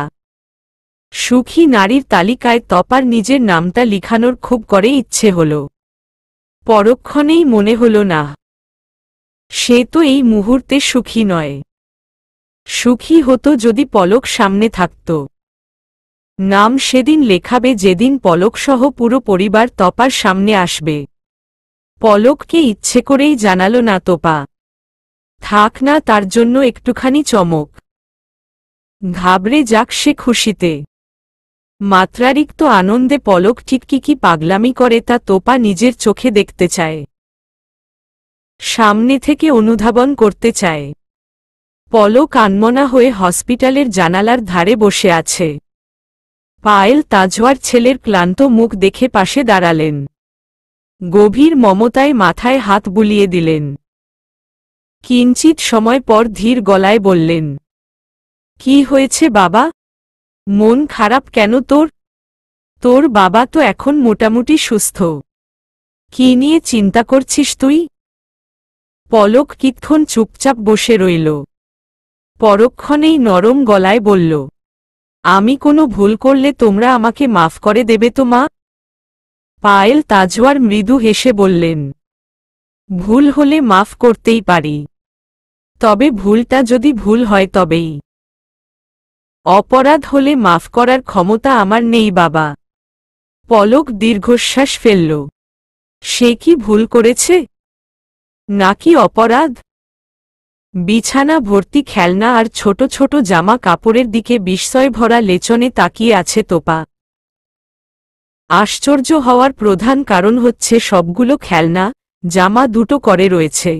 সুখী নারীর তালিকায় তপার নিজের নামটা লিখানোর খুব করে ইচ্ছে হল। পরক্ষণেই মনে হল না, সে তো এই মুহূর্তে সুখী নয়। সুখী হতো যদি পলক সামনে থাকত। নাম সেদিন লেখাবে যেদিন পলকসহ পুরো পরিবার তপার সামনে আসবে। পলককে ইচ্ছে করেই জানালো না তোপা। থাক না তার জন্য একটুখানি চমক। ঘাবড়ে যাক সে খুশিতে। মাত্রারিক্ত আনন্দে পলক ঠিক কি পাগলামি করে তা তোপা নিজের চোখে দেখতে চায়। সামনে থেকে অনুধাবন করতে চায়। পলক আনমনা হয়ে হসপিটালের জানালার ধারে বসে আছে। পায়েল তাজওয়ার ছেলের ক্লান্ত মুখ দেখে পাশে দাঁড়ালেন। গভীর মমতায় মাথায় হাত বুলিয়ে দিলেন। কিঞ্চিত সময় পর ধীর গলায় বললেন, কি হয়েছে বাবা? মন খারাপ কেন তোর? তোর বাবা তো এখন মোটামুটি সুস্থ। কি নিয়ে চিন্তা করছিস তুই? পলক কিতক্ষণ চুপচাপ বসে রইল। পরক্ষণেই নরম গলায় বলল, আমি কোনো ভুল করলে তোমরা আমাকে মাফ করে দেবে তো মা? পায়েল তাজওয়ার মৃদু হেসে বললেন, ভুল হলে মাফ করতেই পারি, তবে ভুলটা যদি ভুল হয় তবেই। অপরাধ হলে মাফ করার ক্ষমতা আমার নেই বাবা। পলক দীর্ঘশ্বাস ফেলল। সে কি ভুল করেছে, নাকি অপরাধ? বিছানা ভর্তি খেলনা আর ছোট ছোট জামা কাপড়ের দিকে বিস্ময় ভরা লেচনে তাকিয়ে আছে তোপা। আশ্চর্য হওয়ার প্রধান কারণ হচ্ছে সবগুলো খেলনা জামা দুটো করে রয়েছে।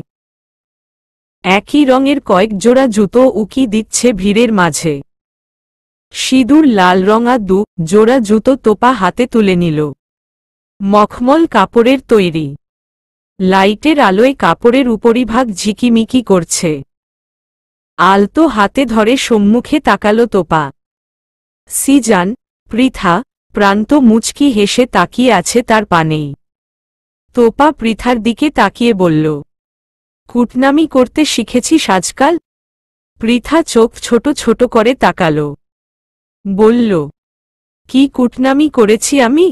একই রঙের কয়েক জোড়া জুতো উকি দিচ্ছে ভিড়ের মাঝে। সিঁদুর লাল রঙা জোড়া জুতো তোপা হাতে তুলে নিল। মখমল কাপড়ের তৈরি। লাইটের আলোয় কাপড়ের উপরিভাগ ঝিকিমিকি করছে। আলতো হাতে ধরে সম্মুখে তাকালো তোপা। সিজান, পৃথা, প্রান্ত মুচকি হেসে তাকিয়ে আছে তার পানেই। তোপা পৃথার দিকে তাকিয়ে বলল, কুটনামি করতে শিখেছিস আজকাল? পৃথা চোখ ছোট ছোট করে তাকালো। বলল, কি কুটনামি করেছি আমি?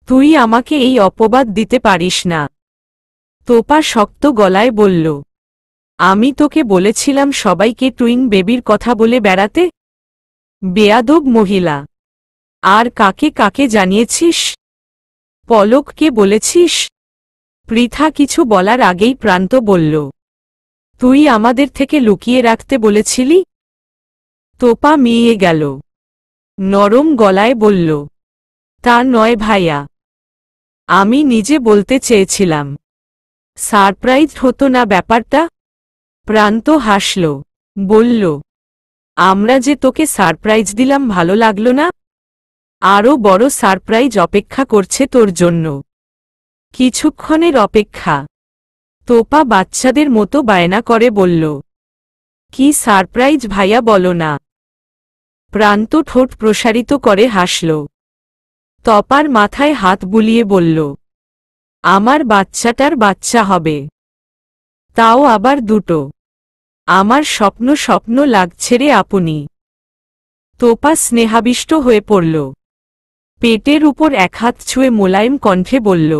তুই আমাকে এই অপবাদ দিতে পারিস না। তোপা শক্ত গলায় বলল, আমি তোকে বলেছিলাম সবাইকে টুইন বেবির কথা বলে বেড়াতে? বেয়াদব মহিলা। আর কাকে কাকে জানিয়েছিস? পলককে বলেছিস? পৃথা কিছু বলার আগেই প্রান্ত বলল, তুই আমাদের থেকে লুকিয়ে রাখতে বলেছিলি? তোপা মিয়ে গেল। নরম গলায় বলল, তা নয় ভাইয়া, আমি নিজে বলতে চেয়েছিলাম। সারপ্রাইজ হতো না ব্যাপারটা? প্রান্ত হাসল, বলল, আমরা যে তোকে সারপ্রাইজ দিলাম ভালো লাগলো না? আরও বড় সারপ্রাইজ অপেক্ষা করছে তোর জন্য। কিছুক্ষণের অপেক্ষা। তোপা বাচ্চাদের মতো বায়না করে বলল, কি সারপ্রাইজ ভাইয়া বলো না? প্রান্ত ঠোঁট প্রসারিত করে হাসল। তপার মাথায় হাত বুলিয়ে বলল, আমার বাচ্চাটার বাচ্চা হবে, তাও আবার দুটো। আমার স্বপ্ন স্বপ্ন লাগছে রে আপনি। তোপা স্নেহাবিষ্ট হয়ে পড়ল। পেটের উপর এক হাত ছুঁয়ে মোলায়েম কণ্ঠে বলল,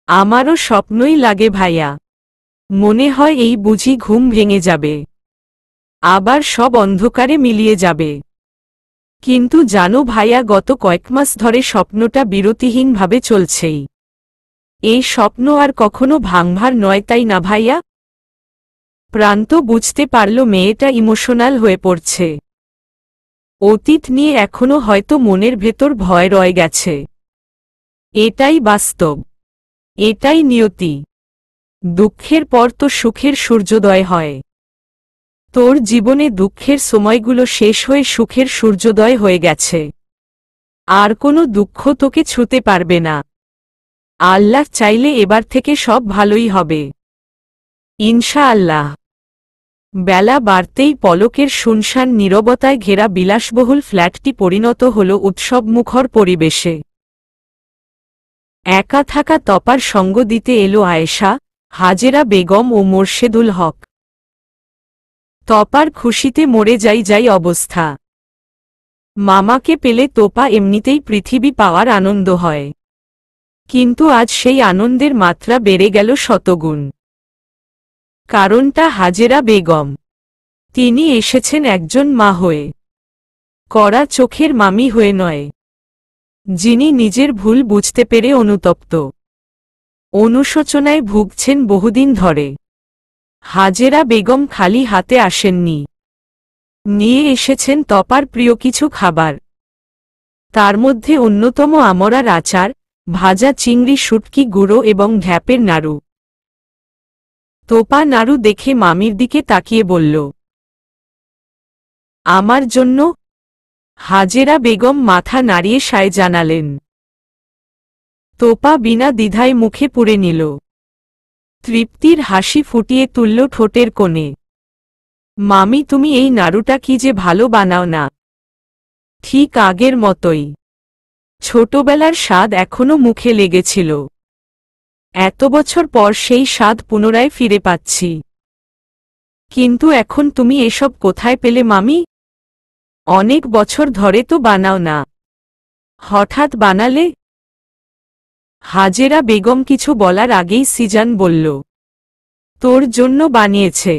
আমারও স্বপ্নই লাগে ভাইয়া। মনে হয় এই বুঝি ঘুম ভেঙে যাবে, আবার সব অন্ধকারে মিলিয়ে যাবে। কিন্তু জানো ভাইয়া, গত কয়েক মাস ধরে স্বপ্নটা বিরতিহীনভাবে চলছেই। এই স্বপ্ন আর কখনো ভাঙভার নয়, তাই না ভাইয়া? প্রান্ত বুঝতে পারল মেয়েটা ইমোশনাল হয়ে পড়ছে। অতীত নিয়ে এখনো হয়তো মনের ভেতর ভয় রয়ে গেছে। এটাই বাস্তব, এটাই নিয়তি। দুঃখের পর তো সুখের সূর্যোদয় হয়। তোর জীবনে দুঃখের সময়গুলো শেষ হয়ে সুখের সূর্যোদয় হয়ে গেছে। আর কোনো দুঃখ তোকে ছুঁতে পারবে না। আল্লাহ চাইলে এবার থেকে সব ভালোই হবে, ইনশাআল্লাহ। বেলা বাড়তেই পলকের শুনশান নীরবতায় ঘেরা বিলাসবহুল ফ্ল্যাটটি পরিণত হল উৎসবমুখর পরিবেশে। একা থাকা তপার সঙ্গ দিতে এলো আয়েশা, হাজেরা বেগম ও মোর্শেদুল হক। তপার খুশিতে মরে যাই অবস্থা। মামাকে পেলে তোপা এমনিতেই পৃথিবী পাওয়ার আনন্দ হয়, কিন্তু আজ সেই আনন্দের মাত্রা বেড়ে গেল শতগুণ। কারণটা হাজেরা বেগম। তিনি এসেছেন একজন মা হয়ে, কড়া চোখের মামি হয়ে নয়, যিনি নিজের ভুল বুঝতে পেরে অনুতপ্ত, অনুশোচনায় ভুগছেন বহুদিন ধরে। হাজেরা বেগম খালি হাতে আসেননি, নিয়ে এসেছেন তপার প্রিয় কিছু খাবার। তার মধ্যে অন্যতম আমরার আচার, ভাজা চিংড়ি, শুটকি গুঁড়ো এবং ঢ্যাপের নাড়ু। তোপা নাড়ু দেখে মামির দিকে তাকিয়ে বলল, আমার জন্য? হাজেরা বেগম মাথা নাড়িয়ে সায় জানালেন। তোপা বিনা দ্বিধায় মুখে পুরে নিল। তৃপ্তির হাসি ফুটিয়ে তুলল ঠোঁটের কোণে। মামি, তুমি এই নাড়ুটা কি যে ভালো বানাও না। ঠিক আগের মতোই। ছোটবেলার স্বাদ এখনো মুখে লেগেছিল। এত বছর পর সেই স্বাদ পুনরায় ফিরে পাচ্ছি। কিন্তু এখন তুমি এসব কোথায় পেলে মামি? অনেক বছর ধরে তো বানাও না, হঠাৎ বানালে? হাজেরা বেগম কিছু বলার আগেই সিজান বলল, তোর জন্য বানিয়েছে।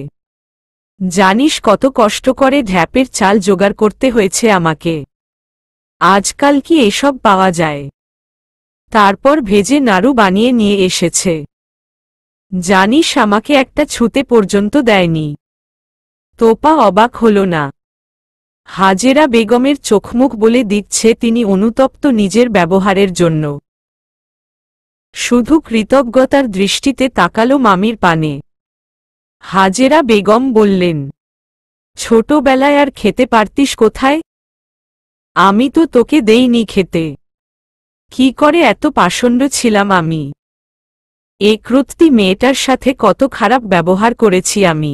জানিস কত কষ্ট করে ঢ্যাপের চাল জোগাড় করতে হয়েছে আমাকে। আজকাল কি এসব পাওয়া যায়? তারপর ভেজে নাড়ু বানিয়ে নিয়ে এসেছে। জানিস আমাকে একটা ছুতে পর্যন্ত দেয়নি। তোপা অবাক হল না। হাজেরা বেগমের চোখমুখ বলে দিচ্ছে তিনি অনুতপ্ত নিজের ব্যবহারের জন্য। শুধু কৃতজ্ঞতার দৃষ্টিতে তাকালো মামির পানে। হাজেরা বেগম বললেন, ছোটবেলায় আর খেতে পারতিস কোথায়? আমি তো তোকে দেইনি খেতে। কি করে এত পাষণ্ড ছিলাম আমি। এ ক্রুদ্ধি মেয়েটার সাথে কত খারাপ ব্যবহার করেছি আমি।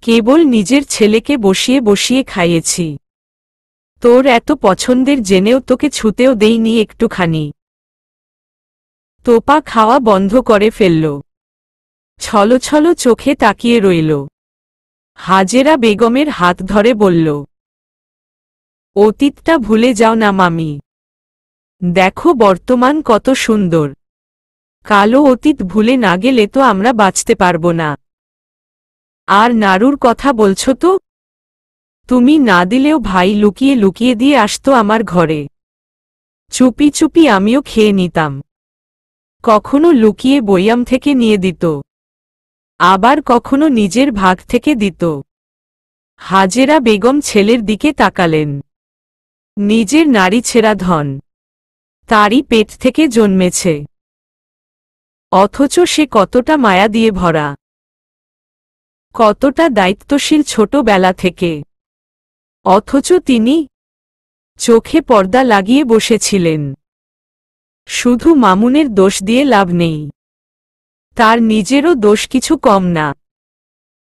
কেবল নিজের ছেলেকে বসিয়ে বসিয়ে খাইয়েছি। তোর এত পছন্দের জেনেও তোকে ছুতেও দেইনি একটুখানি। তোপা খাওয়া বন্ধ করে ফেলল। ছলছল চোখে তাকিয়ে রইল। হাজেরা বেগমের হাত ধরে বলল, অতীতটা ভুলে যাও না মামি। দেখো বর্তমান কত সুন্দর। কালো অতীত ভুলে না গেলে তো আমরা বাঁচতে পারব না। আর নাড়ুর কথা বলছো তো? তুমি না দিলেও ভাই লুকিয়ে লুকিয়ে দিয়ে আসতো আমার ঘরে। চুপি চুপি আমিও খেয়ে নিতাম। কখনো লুকিয়ে বয়াম থেকে নিয়ে দিত, আবার কখনো নিজের ভাগ থেকে দিত। হাজেরা বেগম ছেলের দিকে তাকালেন। নিজের নারী ছেঁড়া ধন, তারই পেট থেকে জন্মেছে। অথচ সে কতটা মায়া দিয়ে ভরা, কতটা দায়িত্বশীল ছোটবেলা থেকে। অথচ তিনি চোখে পর্দা লাগিয়ে বসেছিলেন। শুধু মামুনের দোষ দিয়ে লাভ নেই। তার নিজেরও দোষ কিছু কম না,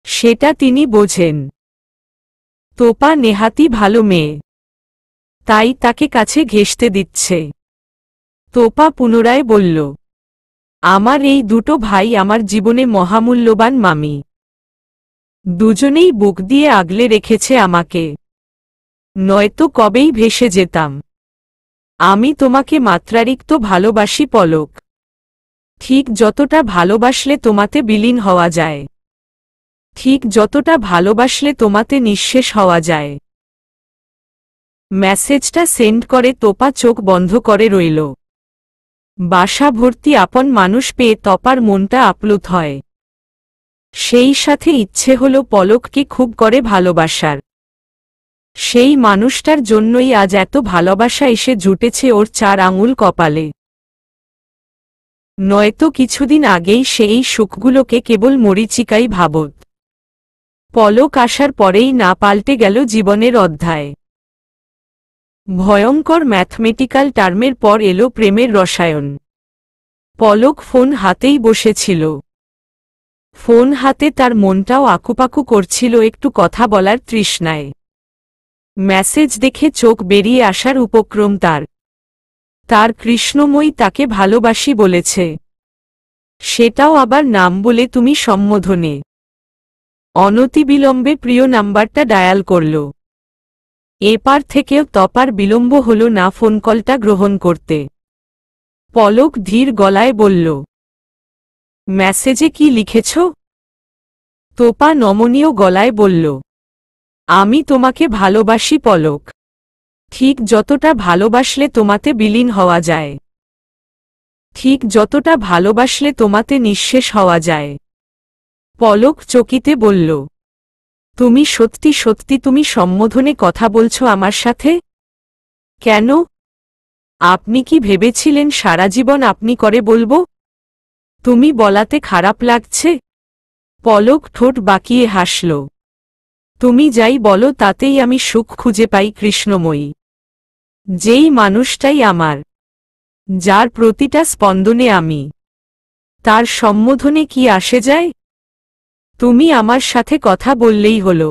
সেটা তিনি বোঝেন। তোপা নেহাতি ভালো মেয়ে, তাই তাকে কাছে ঘেঁষতে দিচ্ছে। তোপা পুনরায় বলল, আমার এই দুটো ভাই আমার জীবনে মহামূল্যবান মামি। দুজনেই বুক দিয়ে আগলে রেখেছে আমাকে, নয়তো কবেই ভেসে যেতাম। আমি তোমাকে মাত্রাতিরিক্ত ভালোবাসি পলক। ঠিক যতটা ভালোবাসলে তোমাতে বিলীন হওয়া যায়, ঠিক যতটা ভালোবাসলে তোমাতে নিঃশেষ হওয়া যায়। মেসেজটা সেন্ড করে তোপা চোখ বন্ধ করে রইল। বাসা ভর্তি আপন মানুষ পেয়ে তপার মনটা আপ্লুত হয়। সেই সাথে ইচ্ছে হলো পলককে খুব করে ভালোবাসার। সেই মানুষটার জন্যই আজ এত ভালোবাসা এসে জুটেছে ওর 4 আঙুল কপালে। নয়তো কিছুদিন আগেই সে এই সুখগুলোকে কেবল মরীচিকাই ভাবত। পলক আসার পরেই না পাল্টে গেল জীবনের অধ্যায়। ভয়ঙ্কর ম্যাথমেটিক্যাল টার্মের পর এলো প্রেমের রসায়ন। পলক ফোন হাতেই বসেছিল। ফোন হাতে তার মনটাও আকুপাকু করছিল একটু কথা বলার তৃষ্ণায়। মেসেজ দেখে চোখ বেরিয়ে আসার উপক্রম তার। তার কৃষ্ণময়ী তাকে ভালোবাসি বলেছে, সেটাও আবার নাম বলে তুমি সম্বোধনে। অনতিবিলম্বে প্রিয় নাম্বারটা ডায়াল করল। এপার থেকেও তপার বিলম্ব হল না ফোন কলটা গ্রহণ করতে। পলক ধীর গলায় বলল, মেসেজে কি লিখেছ? তোপা নমনীয় গলায় বলল, আমি তোমাকে ভালোবাসি পলক। ঠিক যতটা ভালোবাসলে তোমাতে বিলীন হওয়া যায়, ঠিক যতটা ভালোবাসলে তোমাতে নিঃশেষ হওয়া যায়। পলক চকিতে বলল, তুমি সত্যি সত্যি তুমি সম্বোধনে কথা বলছো আমার সাথে? কেন? আপনি কি ভেবেছিলেন সারা জীবন আপনি করে বলবো? তুমি বলাতে খারাপ লাগছে? পলক ঠোঁট বাঁকিয়ে হাসল। তুমি যাই বলো তাতেই আমি সুখ খুঁজে পাই কৃষ্ণময়ী। যেই মানুষটাই আমার, যার প্রতিটা স্পন্দনে আমি, তার সম্বোধনে কি আসে যায়? তুমি আমার সাথে কথা বললেই হলো।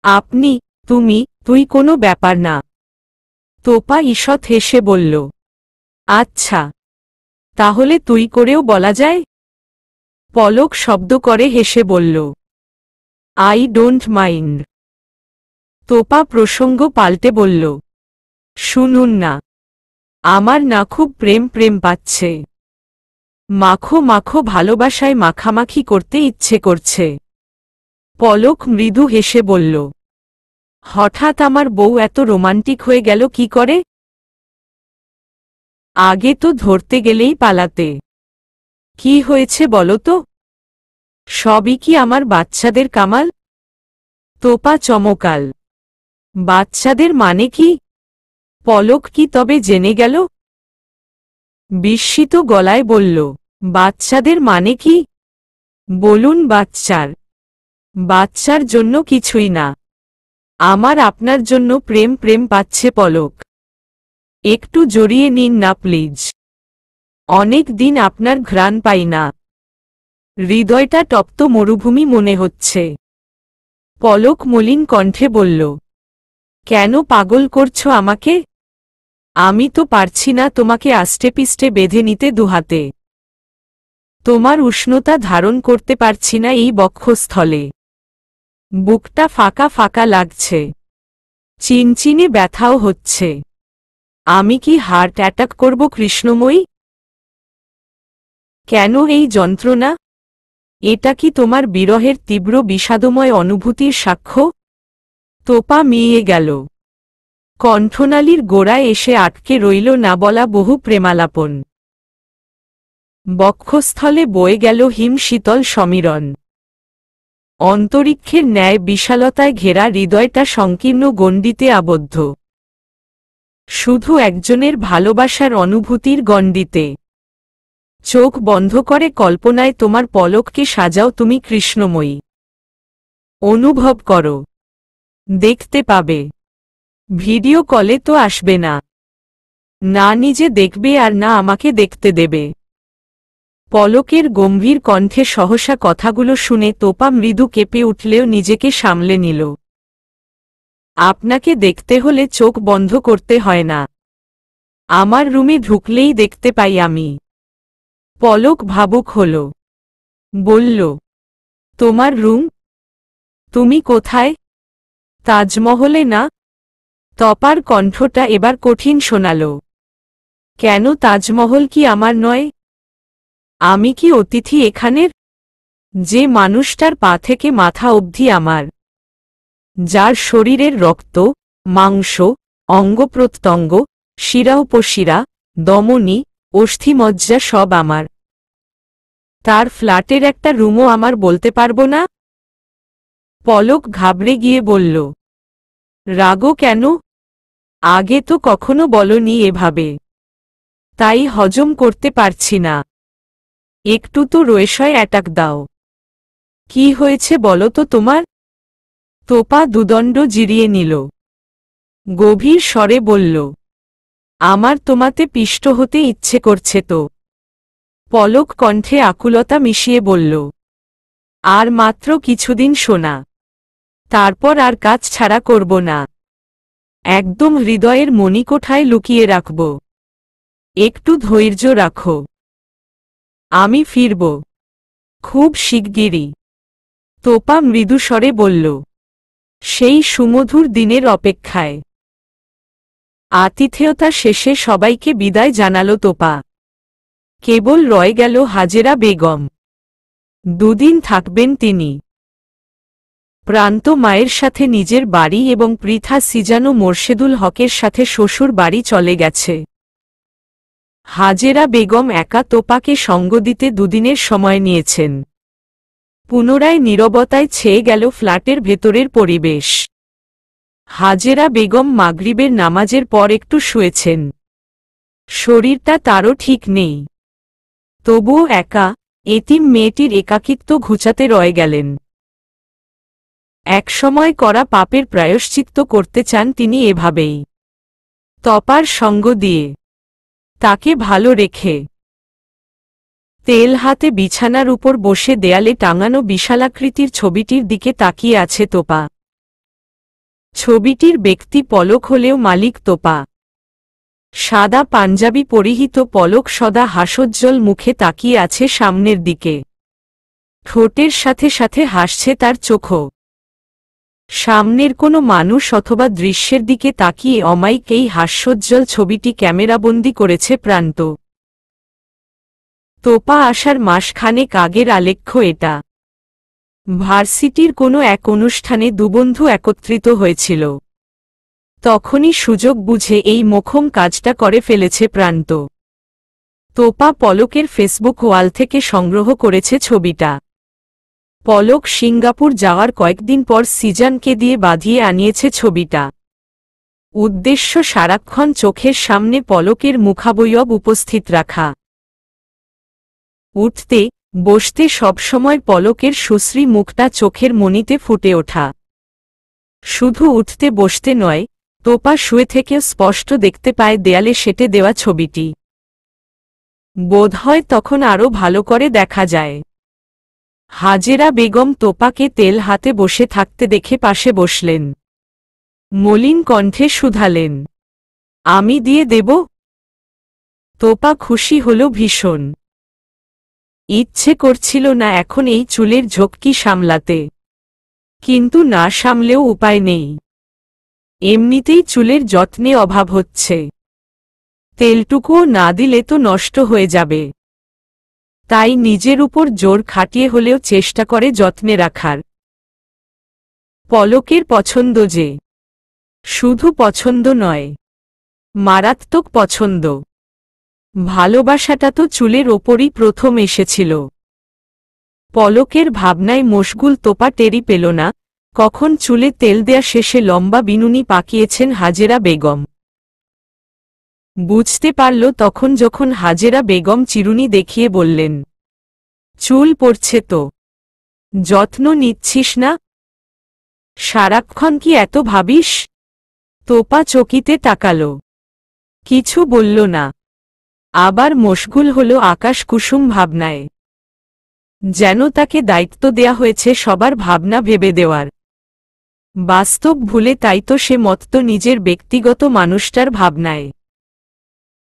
আপনি, তুমি, তুই কোনো ব্যাপার না। তোপা ঈষৎ হেসে বলল, আচ্ছা, তাহলে তুই করেও বলা যায়? পলক শব্দ করে হেসে বলল, আই ডোন্ট মাইন্ড। তোপা প্রসঙ্গ পাল্টে বলল, শুনুন না, আমার না খুব প্রেম প্রেম পাচ্ছে। মাখো মাখো ভালোবাসায় মাখামাখি করতে ইচ্ছে করছে। পলক মৃদু হেসে বলল, হঠাৎ আমার বউ এত রোমান্টিক হয়ে গেল কি করে? আগে তো ধরতে গেলেই পালাতে। কি হয়েছে বলো তো? সবই কি আমার বাচ্চাদের কামাল? তোপা চমকাল। বাচ্চাদের মানে কি? পলক কি তবে জেনে গেল? বিস্মিত গলায় বলল, বাচ্চাদের মানে কি? বলুন বাচ্চার। বাচ্চার জন্য কিছুই না। আমার আপনার জন্য প্রেম প্রেম পাচ্ছে পলক। একটু জড়িয়ে নিন না প্লিজ। অনেক দিন আপনার ঘ্রাণ পাই না। হৃদয়টা তপ্ত মরুভূমি মনে হচ্ছে। পলক মলিন কণ্ঠে বলল, কেন পাগল করছো আমাকে? আমি তো পারছি না তোমাকে আষ্টেপিষ্টে বেঁধে নিতে দুহাতে। তোমার উষ্ণতা ধারণ করতে পারছি না এই বক্ষস্থলে। বুকটা ফাঁকা ফাঁকা লাগছে। চিনচিনে ব্যথাও হচ্ছে। আমি কি হার্ট অ্যাটাক করব কৃষ্ণময়ী? কেন এই যন্ত্রণা? এটা কি তোমার বিরহের তীব্র বিষাদময় অনুভূতির সাক্ষ্য? তোপা মিয়ে গেল। কণ্ঠনালীর গোড়ায় এসে আটকে রইল না বলা বহু প্রেমালাপন। বক্ষস্থলে বয়ে গেল হিম শীতল সমীরণ। অন্তরিক্ষের ন্যায় বিশালতায় ঘেরা হৃদয়টা সংকীর্ণ গণ্ডিতে আবদ্ধ। শুধু একজনের ভালোবাসার অনুভূতির গণ্ডিতে। চোখ বন্ধ করে কল্পনায় তোমার পলককে সাজাও তুমি কৃষ্ণময়ী। অনুভব করো। দেখতে পাবে। ভিডিও কলে তো আসবে না। না নিজে দেখবে আর না আমাকে দেখতে দেবে। পলকের গম্ভীর কণ্ঠে সহসা কথাগুলো শুনে তোপা মৃদু কেঁপে উঠলেও নিজেকে সামলে নিল। আপনাকে দেখতে হলে চোখ বন্ধ করতে হয় না। আমার রুমে ঢুকলেই দেখতে পাই আমি। পলক ভাবুক হল। বলল, তোমার রুম? তুমি কোথায়? তাজমহলে না? তপার কণ্ঠটা এবার কঠিন শোনাল। কেন তাজমহল কি আমার নয়? আমি কি অতিথি এখানের? যে মানুষটার পা থেকে মাথা অবধি আমার, যার শরীরের রক্ত, মাংস, অঙ্গপ্রত্যঙ্গ, শিরা উপশিরা, দমনী, অস্থিমজ্জা সব আমার, তার ফ্ল্যাটের একটা রুমও আমার বলতে পারবো না? পলক ঘাবড়ে গিয়ে বলল, রাগো কেন? আগে তো কখনো বলনি এভাবে। তাই হজম করতে পারছি না। একটু তো রয়েশয় অ্যাটাক দাও। কি হয়েছে বলো তো তোমার? তোপা দুদণ্ড জিরিয়ে নিল। গভীর স্বরে বলল, আমার তোমাতে পিষ্ট হতে ইচ্ছে করছে তো। পলক কণ্ঠে আকুলতা মিশিয়ে বলল, আর মাত্র কিছুদিন শোনা। তারপর আর কাজ ছাড়া করব না। একদম হৃদয়ের মণিকোঠায় লুকিয়ে রাখব। একটু ধৈর্য রাখো। আমি ফিরব। খুব শিগগিরই। তোপা মৃদুস্বরে বলল, সেই সুমধুর দিনের অপেক্ষায়। আতিথেয়তা শেষে সবাইকে বিদায় জানালো তোপা। কেবল রয়ে গেল হাজেরা বেগম। দুদিন থাকবেন তিনি। প্রান্ত মায়ের সাথে নিজের বাড়ি এবং পৃথা সিজানো মোর্শেদুল হকের সাথে শ্বশুর বাড়ি চলে গেছে। হাজেরা বেগম একা তোপাকে সঙ্গ দিতে দুদিনের সময় নিয়েছেন। পুনরায় নীরবতায় ছেয়ে গেল ফ্ল্যাটের ভেতরের পরিবেশ। হাজেরা বেগম মাগরিবের নামাজের পর একটু শুয়েছেন। শরীরটা তারও ঠিক নেই। তবুও একা, এতিম মেয়েটির একাকিত্ব ঘুচাতে রয়ে গেলেন। একসময় করা পাপের প্রায়শ্চিত্ত করতে চান তিনি এভাবেই, তপার সঙ্গ দিয়ে, তাকে ভালো রেখে। তেল হাতে বিছানার উপর বসে দেয়ালে টাঙানো বিশালাকৃতির ছবিটির দিকে তাকিয়ে আছে তোপা। ছবিটির ব্যক্তি পলক হলেও মালিক তোপা। সাদা পাঞ্জাবি পরিহিত পলক সদা হাসোজ্জ্বল মুখে তাকিয়ে আছে সামনের দিকে। ঠোঁটের সাথে সাথে হাসছে তার চোখও। সামনের কোনো মানুষ অথবা দৃশ্যের দিকে তাকিয়ে অমায়িক এই হাস্যোজ্জ্বল ছবিটি ক্যামেরাবন্দি করেছে প্রান্ত। তোপা আসার মাসখানেক আগের আলেখ্য এটা। ভার্সিটির কোনো এক অনুষ্ঠানে দুবন্ধু একত্রিত হয়েছিল। তখনই সুযোগ বুঝে এই মোক্ষম কাজটা করে ফেলেছে প্রান্ত। তোপা পলকের ফেসবুক ওয়াল থেকে সংগ্রহ করেছে ছবিটা। পলক সিঙ্গাপুর যাওয়ার কয়েকদিন পর সিজানকে দিয়ে বাঁধিয়ে আনিয়েছে ছবিটা। উদ্দেশ্য সারাক্ষণ চোখের সামনে পলকের মুখাবয়ব উপস্থিত রাখা। উঠতে বসতে সবসময় পলকের সুশ্রী মুখটা চোখের মণিতে ফুটে ওঠা। শুধু উঠতে বসতে নয়, তোপা শুয়ে থেকেও স্পষ্ট দেখতে পায় দেয়ালে সেঁটে দেওয়া ছবিটি। বোধহয় তখন আরও ভালো করে দেখা যায়। হাজেরা বেগম তোপাকে তেল হাতে বসে থাকতে দেখে পাশে বসলেন। মলিন কণ্ঠে শুধালেন, আমি দিয়ে দেব? তোপা খুশি হল ভীষণ। ইচ্ছে করছিল না এখন এই চুলের ঝোঁককি সামলাতে, কিন্তু না সামলেও উপায় নেই। এমনিতেই চুলের যত্নে অভাব হচ্ছে, তেলটুকুও না দিলে তো নষ্ট হয়ে যাবে। তাই নিজের উপর জোর খাটিয়ে হলেও চেষ্টা করে যত্নে রাখার। পলকের পছন্দ যে, শুধু পছন্দ নয়, মারাত্মক পছন্দ। ভালোবাসাটা তো চুলের ওপরই প্রথম এসেছিল। পলকের ভাবনায় মশগুল তোপা টেরি পেল না কখন চুলে তেল দেয়া শেষে লম্বা বিনুনি পাকিয়েছেন হাজেরা বেগম। বুঝতে পারল তখন যখন হাজেরা বেগম চিরুনি দেখিয়ে বললেন, চুল পড়ছে তো, যত্ন নিচ্ছিস না? সারাক্ষণ কি এত ভাবিস? তোপা চকিতে তাকাল, কিছু বলল না। আবার মশগুল হল আকাশ কুসুম ভাবনায়, যেন তাকে দায়িত্ব দেয়া হয়েছে সবার ভাবনা ভেবে দেওয়ার। বাস্তব ভুলে তাই তো সে মত্ত নিজের ব্যক্তিগত মানুষটার ভাবনায়।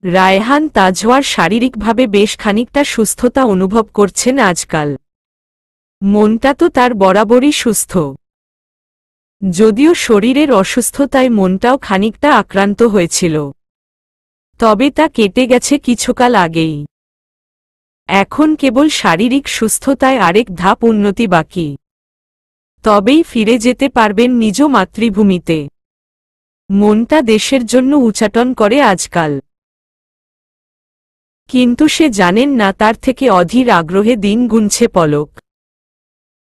রায়হান তাজওয়ার শারীরিকভাবে বেশ খানিকটা সুস্থতা অনুভব করছেন আজকাল। মনটা তো তার বরাবরই সুস্থ, যদিও শরীরের অসুস্থতায় মনটাও খানিকটা আক্রান্ত হয়েছিল। তবে তা কেটে গেছে কিছুকাল আগেই। এখন কেবল শারীরিক সুস্থতায় আরেক ধাপ উন্নতি বাকি। তবেই ফিরে যেতে পারবেন নিজ মাতৃভূমিতে। মনটা দেশের জন্য উচাটন করে আজকাল। কিন্তু সে জানেন না তার থেকে অধীর আগ্রহে দিন গুনছে পলক।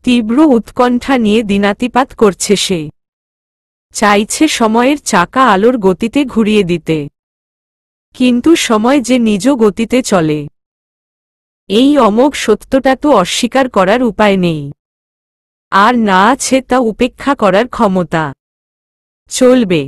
তীব্র উৎকণ্ঠা নিয়ে দিনাতিপাত করছে সে। চাইছে সময়ের চাকা আলোর গতিতে ঘুরিয়ে দিতে, কিন্তু সময় যে নিজ গতিতে চলে, এই অমোঘ সত্যটা তো অস্বীকার করার উপায় নেই। আর না আছে তা উপেক্ষা করার ক্ষমতা। চলবে।